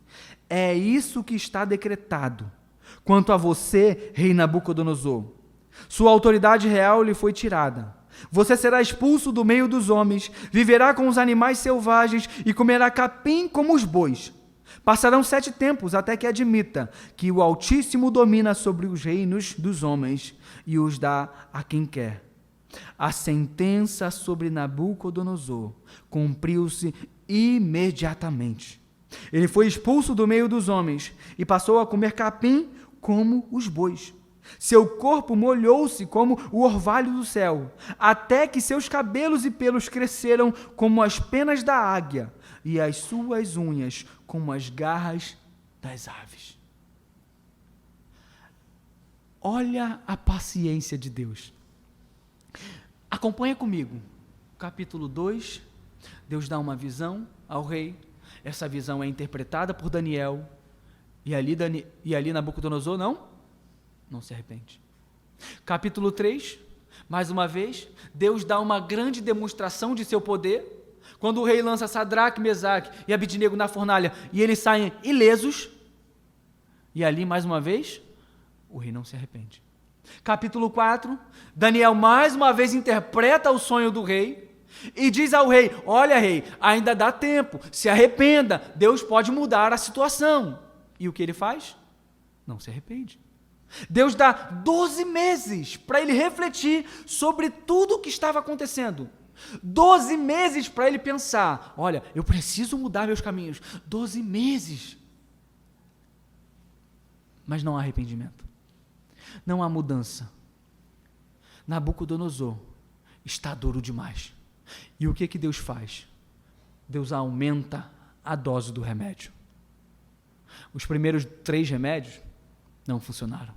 é isso que está decretado quanto a você, rei Nabucodonosor. Sua autoridade real lhe foi tirada. Você será expulso do meio dos homens, viverá com os animais selvagens e comerá capim como os bois. Passarão 7 tempos até que admita que o Altíssimo domina sobre os reinos dos homens e os dá a quem quer. A sentença sobre Nabucodonosor cumpriu-se imediatamente. Ele foi expulso do meio dos homens e passou a comer capim como os bois. Seu corpo molhou-se como o orvalho do céu, até que seus cabelos e pelos cresceram como as penas da águia e as suas unhas como as garras das aves. Olha a paciência de Deus. Acompanha comigo. Capítulo 2, Deus dá uma visão ao rei. Essa visão é interpretada por Daniel. E ali Nabucodonosor não se arrepende. Capítulo 3, mais uma vez, Deus dá uma grande demonstração de seu poder. Quando o rei lança Sadraque, Mesaque e Abidnego na fornalha e eles saem ilesos. E ali, mais uma vez, o rei não se arrepende. Capítulo 4, Daniel mais uma vez interpreta o sonho do rei e diz ao rei: olha, rei, ainda dá tempo, se arrependa, Deus pode mudar a situação. E o que ele faz? Não se arrepende. Deus dá 12 meses para ele refletir sobre tudo o que estava acontecendo. 12 meses para ele pensar: olha, eu preciso mudar meus caminhos. 12 meses. Mas não há arrependimento. Não há mudança. Nabucodonosor está duro demais. E o que Deus faz? Deus aumenta a dose do remédio. Os primeiros 3 remédios não funcionaram.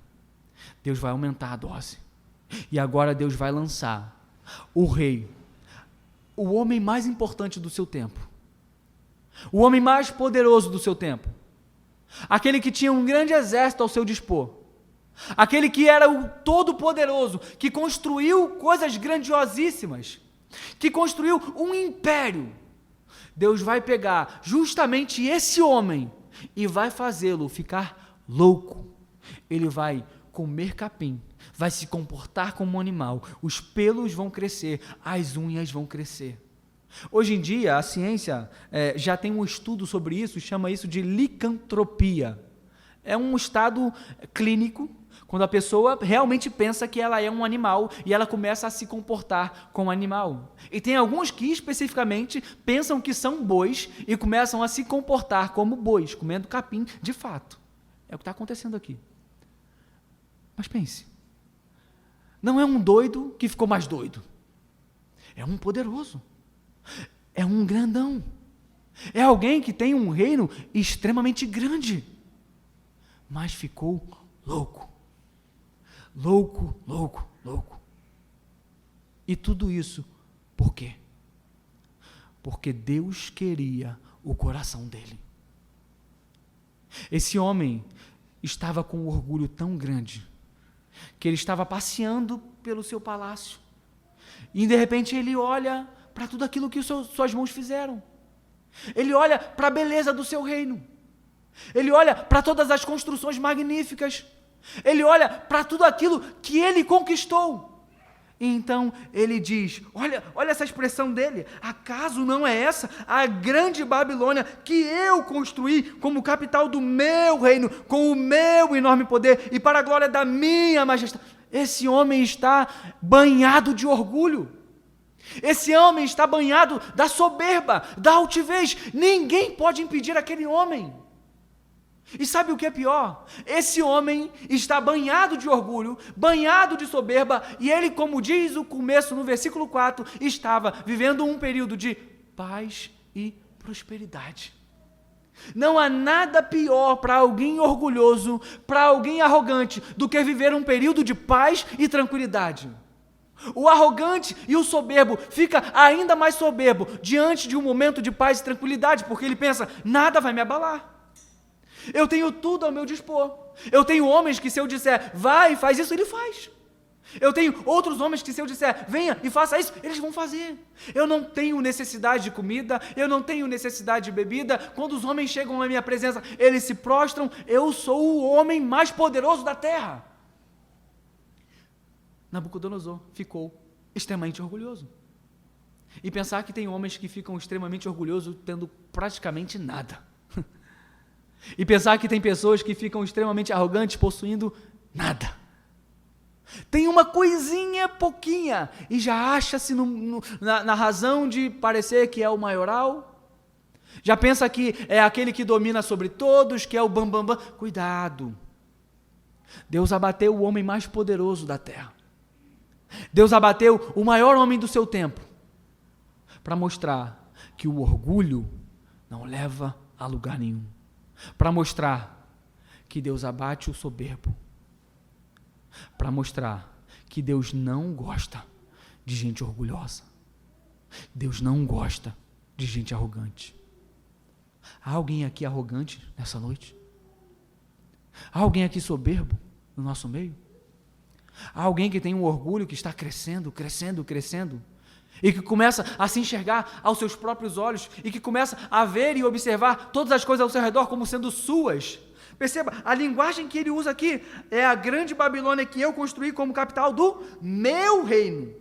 Deus vai aumentar a dose. E agora Deus vai lançar o rei, o homem mais importante do seu tempo, o homem mais poderoso do seu tempo, aquele que tinha um grande exército ao seu dispor, aquele que era o todo-poderoso, que construiu coisas grandiosíssimas, que construiu um império. Deus vai pegar justamente esse homem e vai fazê-lo ficar louco. Ele vai comer capim, vai se comportar como um animal, os pelos vão crescer, as unhas vão crescer. Hoje em dia, a ciência já tem um estudo sobre isso, chama isso de licantropia. É um estado clínico, quando a pessoa realmente pensa que ela é um animal e ela começa a se comportar como animal. E tem alguns que especificamente pensam que são bois e começam a se comportar como bois, comendo capim de fato. É o que está acontecendo aqui. Mas pense, não é um doido que ficou mais doido, é um poderoso, é um grandão, é alguém que tem um reino extremamente grande, mas ficou louco, louco, louco, louco. E tudo isso por quê? Porque Deus queria o coração dele. Esse homem estava com um orgulho tão grande que ele estava passeando pelo seu palácio e de repente ele olha para tudo aquilo que suas mãos fizeram. Ele olha para a beleza do seu reino. Ele olha para todas as construções magníficas. Ele olha para tudo aquilo que ele conquistou. Então ele diz, olha essa expressão dele, acaso não é essa a grande Babilônia que eu construí como capital do meu reino, com o meu enorme poder e para a glória da minha majestade? Esse homem está banhado de orgulho, esse homem está banhado da soberba, da altivez, ninguém pode impedir aquele homem. E sabe o que é pior? Esse homem está banhado de orgulho, banhado de soberba, e ele, como diz o começo no versículo 4, estava vivendo um período de paz e prosperidade. Não há nada pior para alguém orgulhoso, para alguém arrogante, do que viver um período de paz e tranquilidade. O arrogante e o soberbo fica ainda mais soberbo diante de um momento de paz e tranquilidade, porque ele pensa, nada vai me abalar. Eu tenho tudo ao meu dispor. Eu tenho homens que se eu disser, vai e faz isso, ele faz. Eu tenho outros homens que se eu disser, venha e faça isso, eles vão fazer. Eu não tenho necessidade de comida, eu não tenho necessidade de bebida. Quando os homens chegam na minha presença, eles se prostram, eu sou o homem mais poderoso da terra. Nabucodonosor ficou extremamente orgulhoso. E pensar que tem homens que ficam extremamente orgulhosos tendo praticamente nada. E pensar que tem pessoas que ficam extremamente arrogantes possuindo nada. Tem uma coisinha pouquinha e já acha-se na razão de parecer que é o maioral. Já pensa que é aquele que domina sobre todos, que é o bambambam. Cuidado. Deus abateu o homem mais poderoso da terra. Deus abateu o maior homem do seu tempo para mostrar que o orgulho não leva a lugar nenhum. Para mostrar que Deus abate o soberbo. Para mostrar que Deus não gosta de gente orgulhosa. Deus não gosta de gente arrogante. Há alguém aqui arrogante nessa noite? Há alguém aqui soberbo no nosso meio? Há alguém que tem um orgulho que está crescendo, crescendo, crescendo, e que começa a se enxergar aos seus próprios olhos, e que começa a ver e observar todas as coisas ao seu redor como sendo suas. Perceba, a linguagem que ele usa aqui é a grande Babilônia que eu construí como capital do meu reino,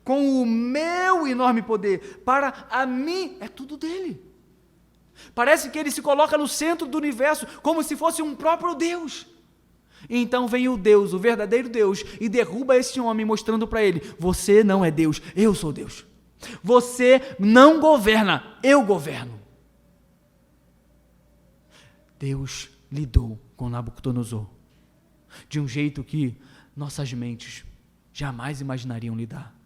com o meu enorme poder, para a mim, é tudo dele. Parece que ele se coloca no centro do universo, como se fosse um próprio Deus. E então vem o Deus, o verdadeiro Deus, e derruba esse homem, mostrando para ele, você não é Deus, eu sou Deus. Você não governa, eu governo. Deus lidou com Nabucodonosor de um jeito que nossas mentes jamais imaginariam lidar.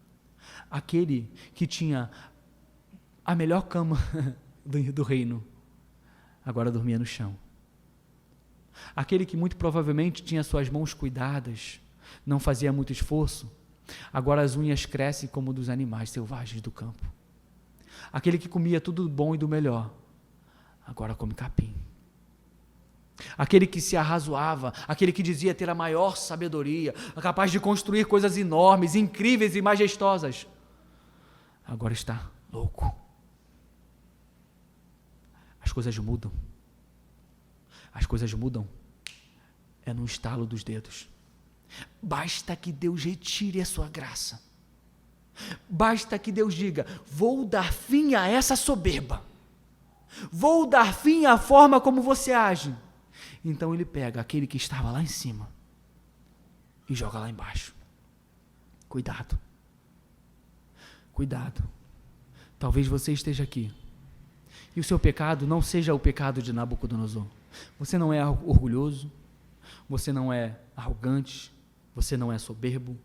Aquele que tinha a melhor cama do reino, agora dormia no chão. Aquele que muito provavelmente tinha suas mãos cuidadas, não fazia muito esforço, agora as unhas crescem como dos animais selvagens do campo. Aquele que comia tudo do bom e do melhor, agora come capim. Aquele que se arrazoava, aquele que dizia ter a maior sabedoria, capaz de construir coisas enormes, incríveis e majestosas, agora está louco. As coisas mudam. As coisas mudam. É no estalo dos dedos. Basta que Deus retire a sua graça. Basta que Deus diga, vou dar fim a essa soberba. Vou dar fim à forma como você age. Então ele pega aquele que estava lá em cima e joga lá embaixo. Cuidado. Cuidado. Talvez você esteja aqui e o seu pecado não seja o pecado de Nabucodonosor. Você não é orgulhoso, você não é arrogante, você não é soberbo,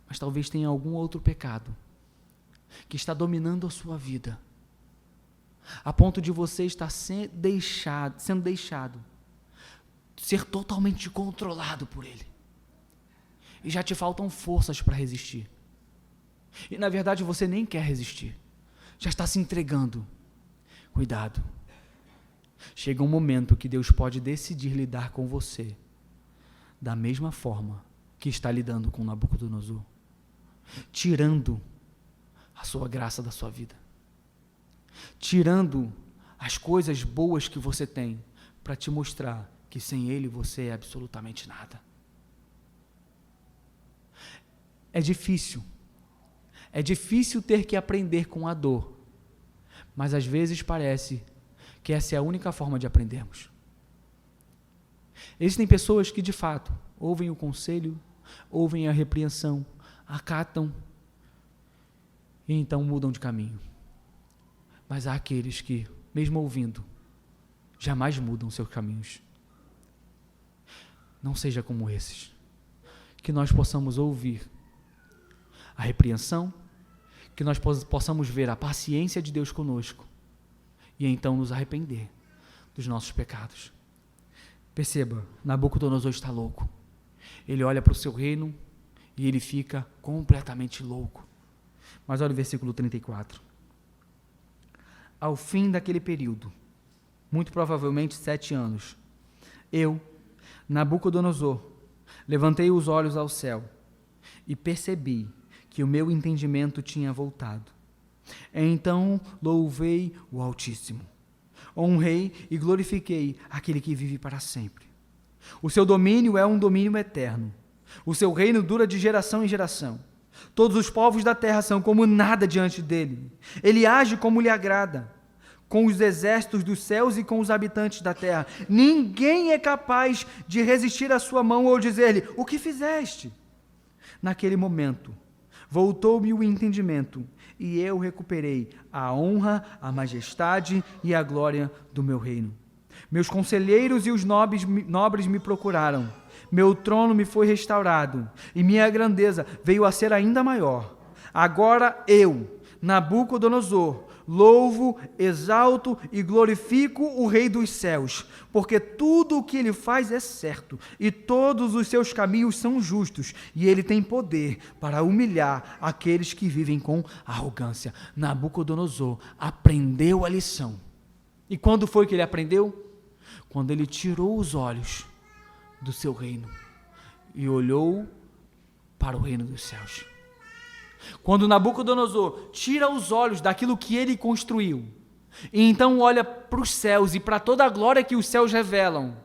mas talvez tenha algum outro pecado que está dominando a sua vida, a ponto de você estar sendo deixado ser totalmente controlado por ele. E já te faltam forças para resistir. E na verdade você nem quer resistir, já está se entregando. Cuidado. Chega um momento que Deus pode decidir lidar com você da mesma forma que está lidando com Nabucodonosor, tirando a sua graça da sua vida, tirando as coisas boas que você tem, para te mostrar que sem Ele você é absolutamente nada. É difícil. É difícil ter que aprender com a dor. Mas às vezes parece que essa é a única forma de aprendermos. Existem pessoas que de fato ouvem o conselho, ouvem a repreensão, acatam e então mudam de caminho. Mas há aqueles que, mesmo ouvindo, jamais mudam seus caminhos. Não seja como esses. Que nós possamos ouvir a repreensão, que nós possamos ver a paciência de Deus conosco e então nos arrepender dos nossos pecados. Perceba, Nabucodonosor está louco. Ele olha para o seu reino e ele fica completamente louco. Mas olha o versículo 34. Ao fim daquele período, muito provavelmente 7 anos, eu, Nabucodonosor, levantei os olhos ao céu e percebi que o meu entendimento tinha voltado. Então louvei o Altíssimo, honrei e glorifiquei aquele que vive para sempre. O seu domínio é um domínio eterno. O seu reino dura de geração em geração. Todos os povos da terra são como nada diante dele. Ele age como lhe agrada, com os exércitos dos céus e com os habitantes da terra. Ninguém é capaz de resistir à sua mão ou dizer-lhe: o que fizeste? Naquele momento, voltou-me o entendimento, e eu recuperei a honra, a majestade e a glória do meu reino. Meus conselheiros e os nobres me procuraram. Meu trono me foi restaurado, e minha grandeza veio a ser ainda maior. Agora eu, Nabucodonosor, louvo, exalto e glorifico o Rei dos céus, porque tudo o que ele faz é certo, e todos os seus caminhos são justos, e ele tem poder para humilhar aqueles que vivem com arrogância. Nabucodonosor aprendeu a lição. E quando foi que ele aprendeu? Quando ele tirou os olhos do seu reino e olhou para o reino dos céus. Quando Nabucodonosor tira os olhos daquilo que ele construiu, e então olha para os céus e para toda a glória que os céus revelam,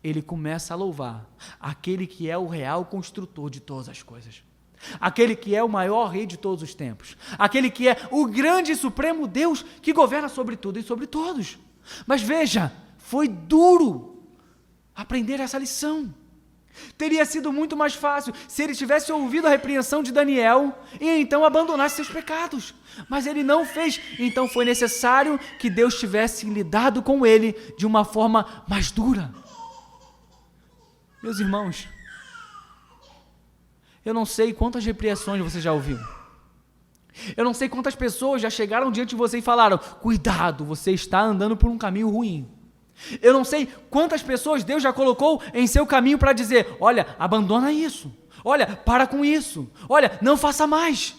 ele começa a louvar aquele que é o real construtor de todas as coisas, aquele que é o maior rei de todos os tempos, aquele que é o grande e supremo Deus que governa sobre tudo e sobre todos. Mas veja, foi duro aprender essa lição. Teria sido muito mais fácil se ele tivesse ouvido a repreensão de Daniel e então abandonasse seus pecados. Mas ele não fez, então foi necessário que Deus tivesse lidado com ele de uma forma mais dura. Meus irmãos, eu não sei quantas repreensões você já ouviu. Eu não sei quantas pessoas já chegaram diante de você e falaram: cuidado, você está andando por um caminho ruim. Eu não sei quantas pessoas Deus já colocou em seu caminho para dizer: olha, abandona isso, olha, para com isso, olha, não faça mais.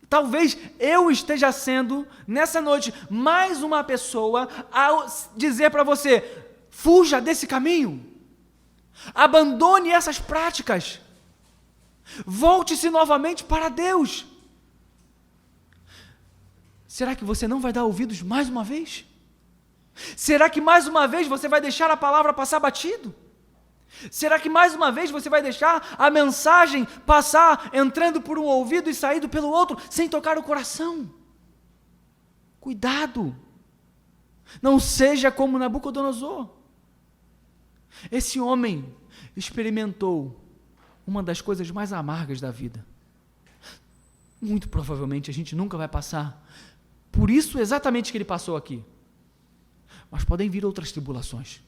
Talvez eu esteja sendo, nessa noite, mais uma pessoa a dizer para você: fuja desse caminho, abandone essas práticas, volte-se novamente para Deus. Será que você não vai dar ouvidos mais uma vez? Será que mais uma vez você vai deixar a palavra passar batido? Será que mais uma vez você vai deixar a mensagem passar, entrando por um ouvido e saindo pelo outro, sem tocar o coração? Cuidado! Não seja como Nabucodonosor. Esse homem experimentou uma das coisas mais amargas da vida. Muito provavelmente a gente nunca vai passar por isso exatamente que ele passou aqui. Mas podem vir outras tribulações.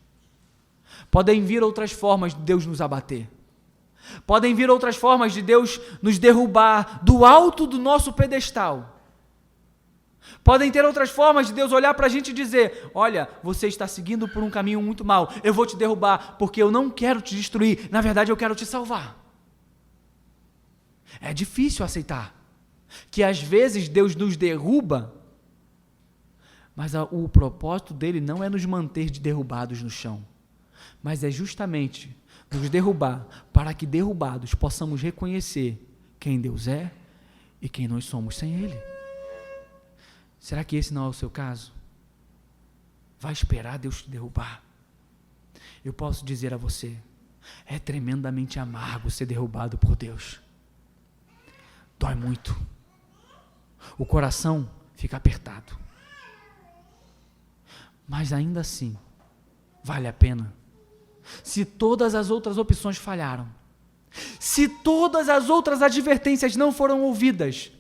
Podem vir outras formas de Deus nos abater. Podem vir outras formas de Deus nos derrubar do alto do nosso pedestal. Podem ter outras formas de Deus olhar para a gente e dizer: olha, você está seguindo por um caminho muito mau, eu vou te derrubar, porque eu não quero te destruir, na verdade eu quero te salvar. É difícil aceitar que às vezes Deus nos derruba, mas o propósito dele não é nos manter derrubados no chão, mas é justamente nos derrubar para que derrubados possamos reconhecer quem Deus é e quem nós somos sem Ele. Será que esse não é o seu caso? Vai esperar Deus te derrubar? Eu posso dizer a você, É tremendamente amargo ser derrubado por Deus. Dói muito. O coração fica apertado. Mas ainda assim, vale a pena. Se todas as outras opções falharam, se todas as outras advertências não foram ouvidas,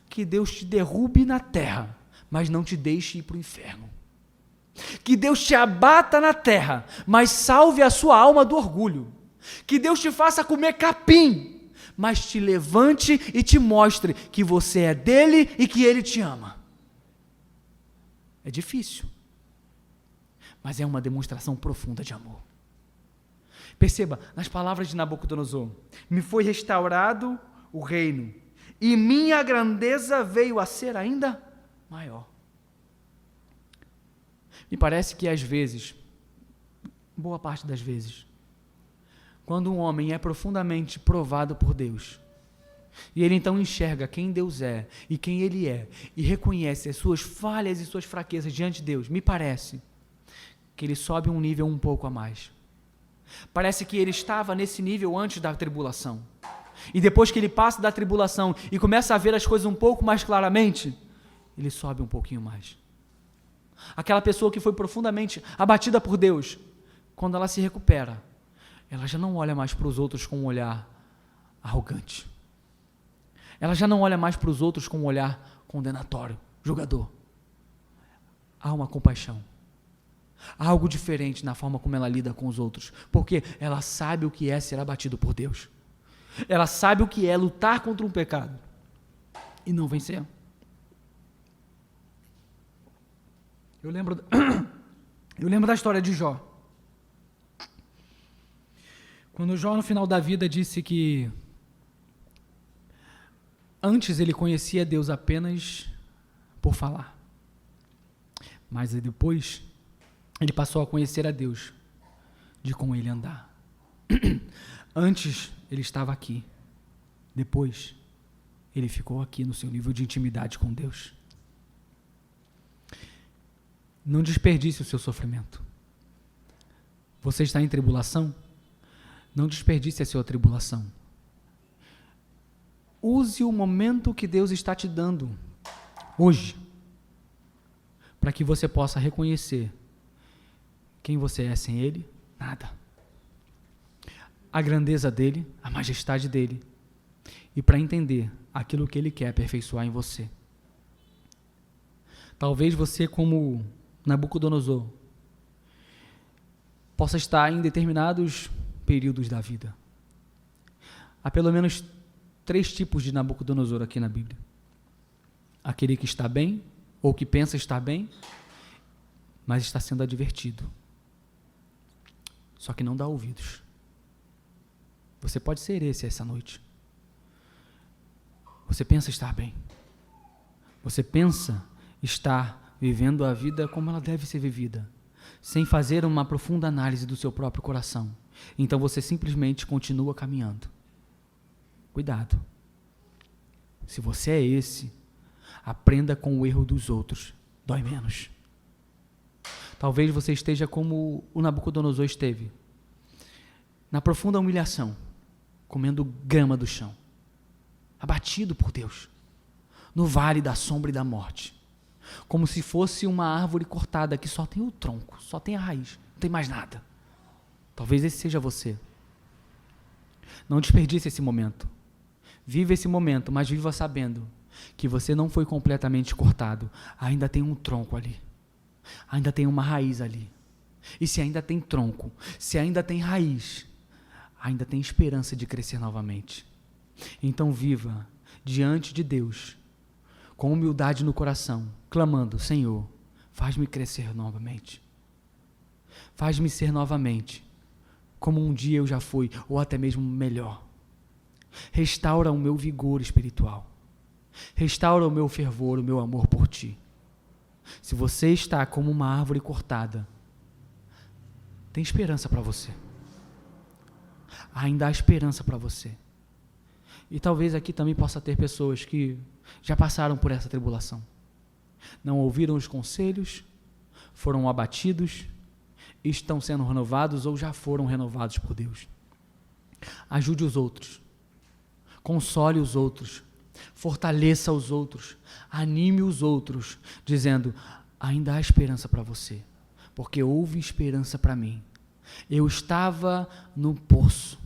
que Deus te derrube na terra, mas não te deixe ir para o inferno. Que Deus te abata na terra, mas salve a sua alma do orgulho. Que Deus te faça comer capim, mas te levante e te mostre que você é dele e que ele te ama. É difícil, mas é uma demonstração profunda de amor. Perceba, nas palavras de Nabucodonosor: me foi restaurado o reino, e minha grandeza veio a ser ainda maior. Me parece que às vezes, boa parte das vezes, quando um homem é profundamente provado por Deus, e ele então enxerga quem Deus é e quem ele é, e reconhece as suas falhas e suas fraquezas diante de Deus, me parece que ele sobe um nível um pouco a mais. Parece que ele estava nesse nível antes da tribulação, e depois que ele passa da tribulação e começa a ver as coisas um pouco mais claramente, ele sobe um pouquinho mais. Aquela pessoa que foi profundamente abatida por Deus, quando ela se recupera, ela já não olha mais para os outros com um olhar arrogante. Ela já não olha mais para os outros com um olhar condenatório, julgador. Há uma compaixão. Há algo diferente na forma como ela lida com os outros, porque ela sabe o que é ser abatido por Deus. Ela sabe o que é lutar contra um pecado e não vencer. Eu lembro da história de Jó. Quando Jó, no final da vida, disse que antes ele conhecia Deus apenas por falar, mas depois ele passou a conhecer a Deus de com ele andar. Antes ele estava aqui, depois ele ficou aqui no seu nível de intimidade com Deus. Não desperdice o seu sofrimento. Você está em tribulação? Não desperdice a sua tribulação. Use o momento que Deus está te dando hoje, para que você possa reconhecer quem você é sem Ele, nada. A grandeza dEle, a majestade dEle, e para entender aquilo que Ele quer aperfeiçoar em você. Talvez você, como Nabucodonosor, possa estar em determinados períodos da vida. Há pelo menos 3 tipos de Nabucodonosor aqui na Bíblia. Aquele que está bem, ou que pensa estar bem, mas está sendo advertido. Só que não dá ouvidos. Você pode ser esse essa noite. Você pensa estar bem. Você pensa estar vivendo a vida como ela deve ser vivida, sem fazer uma profunda análise do seu próprio coração. Então você simplesmente continua caminhando. Cuidado. Se você é esse, aprenda com o erro dos outros. Dói menos. Talvez você esteja como o Nabucodonosor esteve, na profunda humilhação, comendo grama do chão, abatido por Deus, no vale da sombra e da morte, como se fosse uma árvore cortada que só tem o tronco, só tem a raiz, não tem mais nada. Talvez esse seja você. Não desperdice esse momento. Viva esse momento, mas viva sabendo que você não foi completamente cortado. Ainda tem um tronco ali. Ainda tem uma raiz ali. E se ainda tem tronco, se ainda tem raiz, ainda tem esperança de crescer novamente. Então viva diante de Deus, com humildade no coração, clamando: Senhor, faz-me crescer novamente. Faz-me ser novamente como um dia eu já fui, ou até mesmo melhor. Restaura o meu vigor espiritual. Restaura o meu fervor, o meu amor por Ti. Se você está como uma árvore cortada, tem esperança para você. Ainda há esperança para você. E talvez aqui também possa ter pessoas que já passaram por essa tribulação. Não ouviram os conselhos, foram abatidos estão sendo renovados ou já foram renovados por Deus. Ajude os outros, console os outros, fortaleça os outros, anime os outros, dizendo: ainda há esperança para você, porque houve esperança para mim. Eu estava no poço,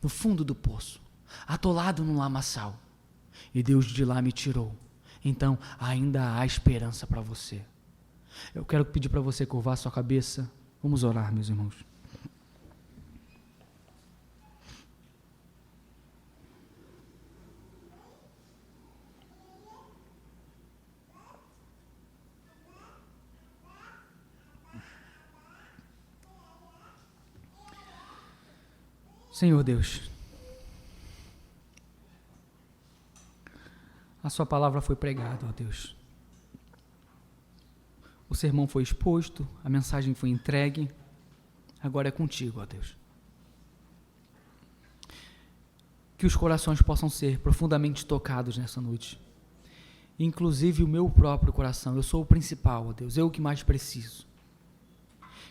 no fundo do poço, atolado num lamaçal, e Deus de lá me tirou. Então ainda há esperança para você. Eu quero pedir para você curvar sua cabeça. Vamos orar, meus irmãos. Senhor Deus, a sua palavra foi pregada, ó Deus. O sermão foi exposto, a mensagem foi entregue, agora é contigo, ó Deus. Que os corações possam ser profundamente tocados nessa noite, inclusive o meu próprio coração. Eu sou o principal, ó Deus, eu o que mais preciso.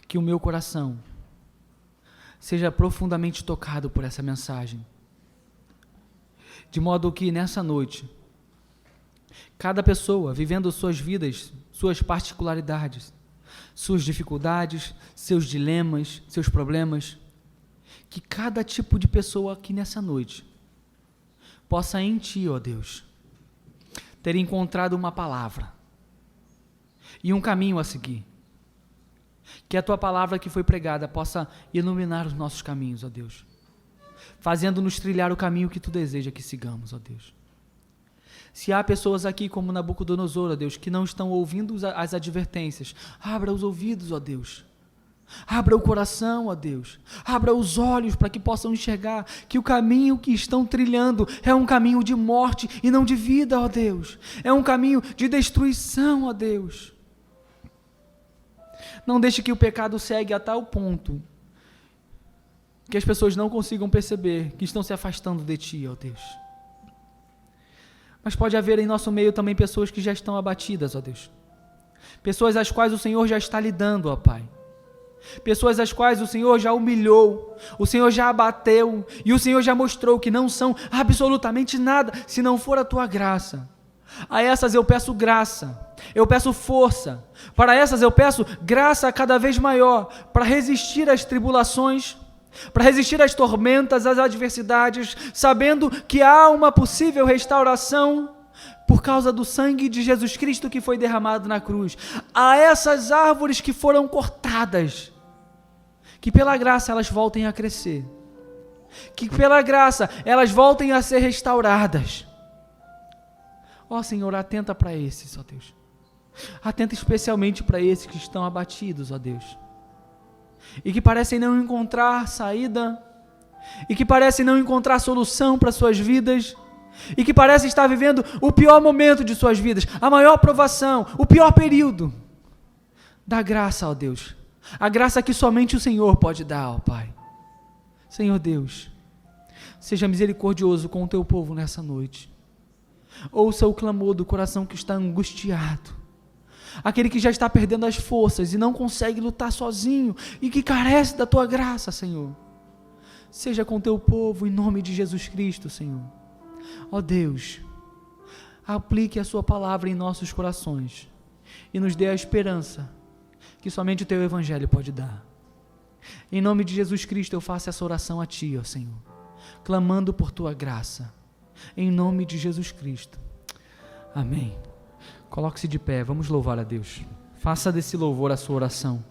Que o meu coração seja profundamente tocado por essa mensagem, de modo que nessa noite, cada pessoa vivendo suas vidas, suas particularidades, suas dificuldades, seus dilemas, seus problemas, que cada tipo de pessoa aqui nessa noite possa em Ti, ó Deus, ter encontrado uma palavra e um caminho a seguir. Que a Tua palavra que foi pregada possa iluminar os nossos caminhos, ó Deus, fazendo-nos trilhar o caminho que Tu deseja que sigamos, ó Deus. Se há pessoas aqui como Nabucodonosor, ó Deus, que não estão ouvindo as advertências, abra os ouvidos, ó Deus. Abra o coração, ó Deus. Abra os olhos para que possam enxergar que o caminho que estão trilhando é um caminho de morte e não de vida, ó Deus. É um caminho de destruição, ó Deus. Não deixe que o pecado segue a tal ponto que as pessoas não consigam perceber que estão se afastando de Ti, ó Deus. Mas pode haver em nosso meio também pessoas que já estão abatidas, ó Deus. Pessoas às quais o Senhor já está lidando, ó Pai. Pessoas às quais o Senhor já humilhou, o Senhor já abateu, e o Senhor já mostrou que não são absolutamente nada, se não for a Tua graça. A essas eu peço graça, eu peço força. Para essas eu peço graça cada vez maior, para resistir às tribulações, para resistir às tormentas, às adversidades, sabendo que há uma possível restauração por causa do sangue de Jesus Cristo que foi derramado na cruz. A essas árvores que foram cortadas, que pela graça elas voltem a crescer, que pela graça elas voltem a ser restauradas. Ó Senhor, atenta para esses, ó Deus. Atenta especialmente para esses que estão abatidos, ó Deus. E que parecem não encontrar saída, e que parecem não encontrar solução para suas vidas, e que parecem estar vivendo o pior momento de suas vidas, a maior provação, o pior período. Dá graça, ó Deus, a graça que somente o Senhor pode dar, ó Pai. Senhor Deus, seja misericordioso com o Teu povo nessa noite. Ouça o clamor do coração que está angustiado, aquele que já está perdendo as forças e não consegue lutar sozinho e que carece da Tua graça, Senhor. Seja com Teu povo em nome de Jesus Cristo, Senhor. Ó Deus, aplique a Sua palavra em nossos corações e nos dê a esperança que somente o Teu Evangelho pode dar. Em nome de Jesus Cristo eu faço essa oração a Ti, ó Senhor, clamando por Tua graça, em nome de Jesus Cristo. Amém. Coloque-se de pé, vamos louvar a Deus. Faça desse louvor a sua oração.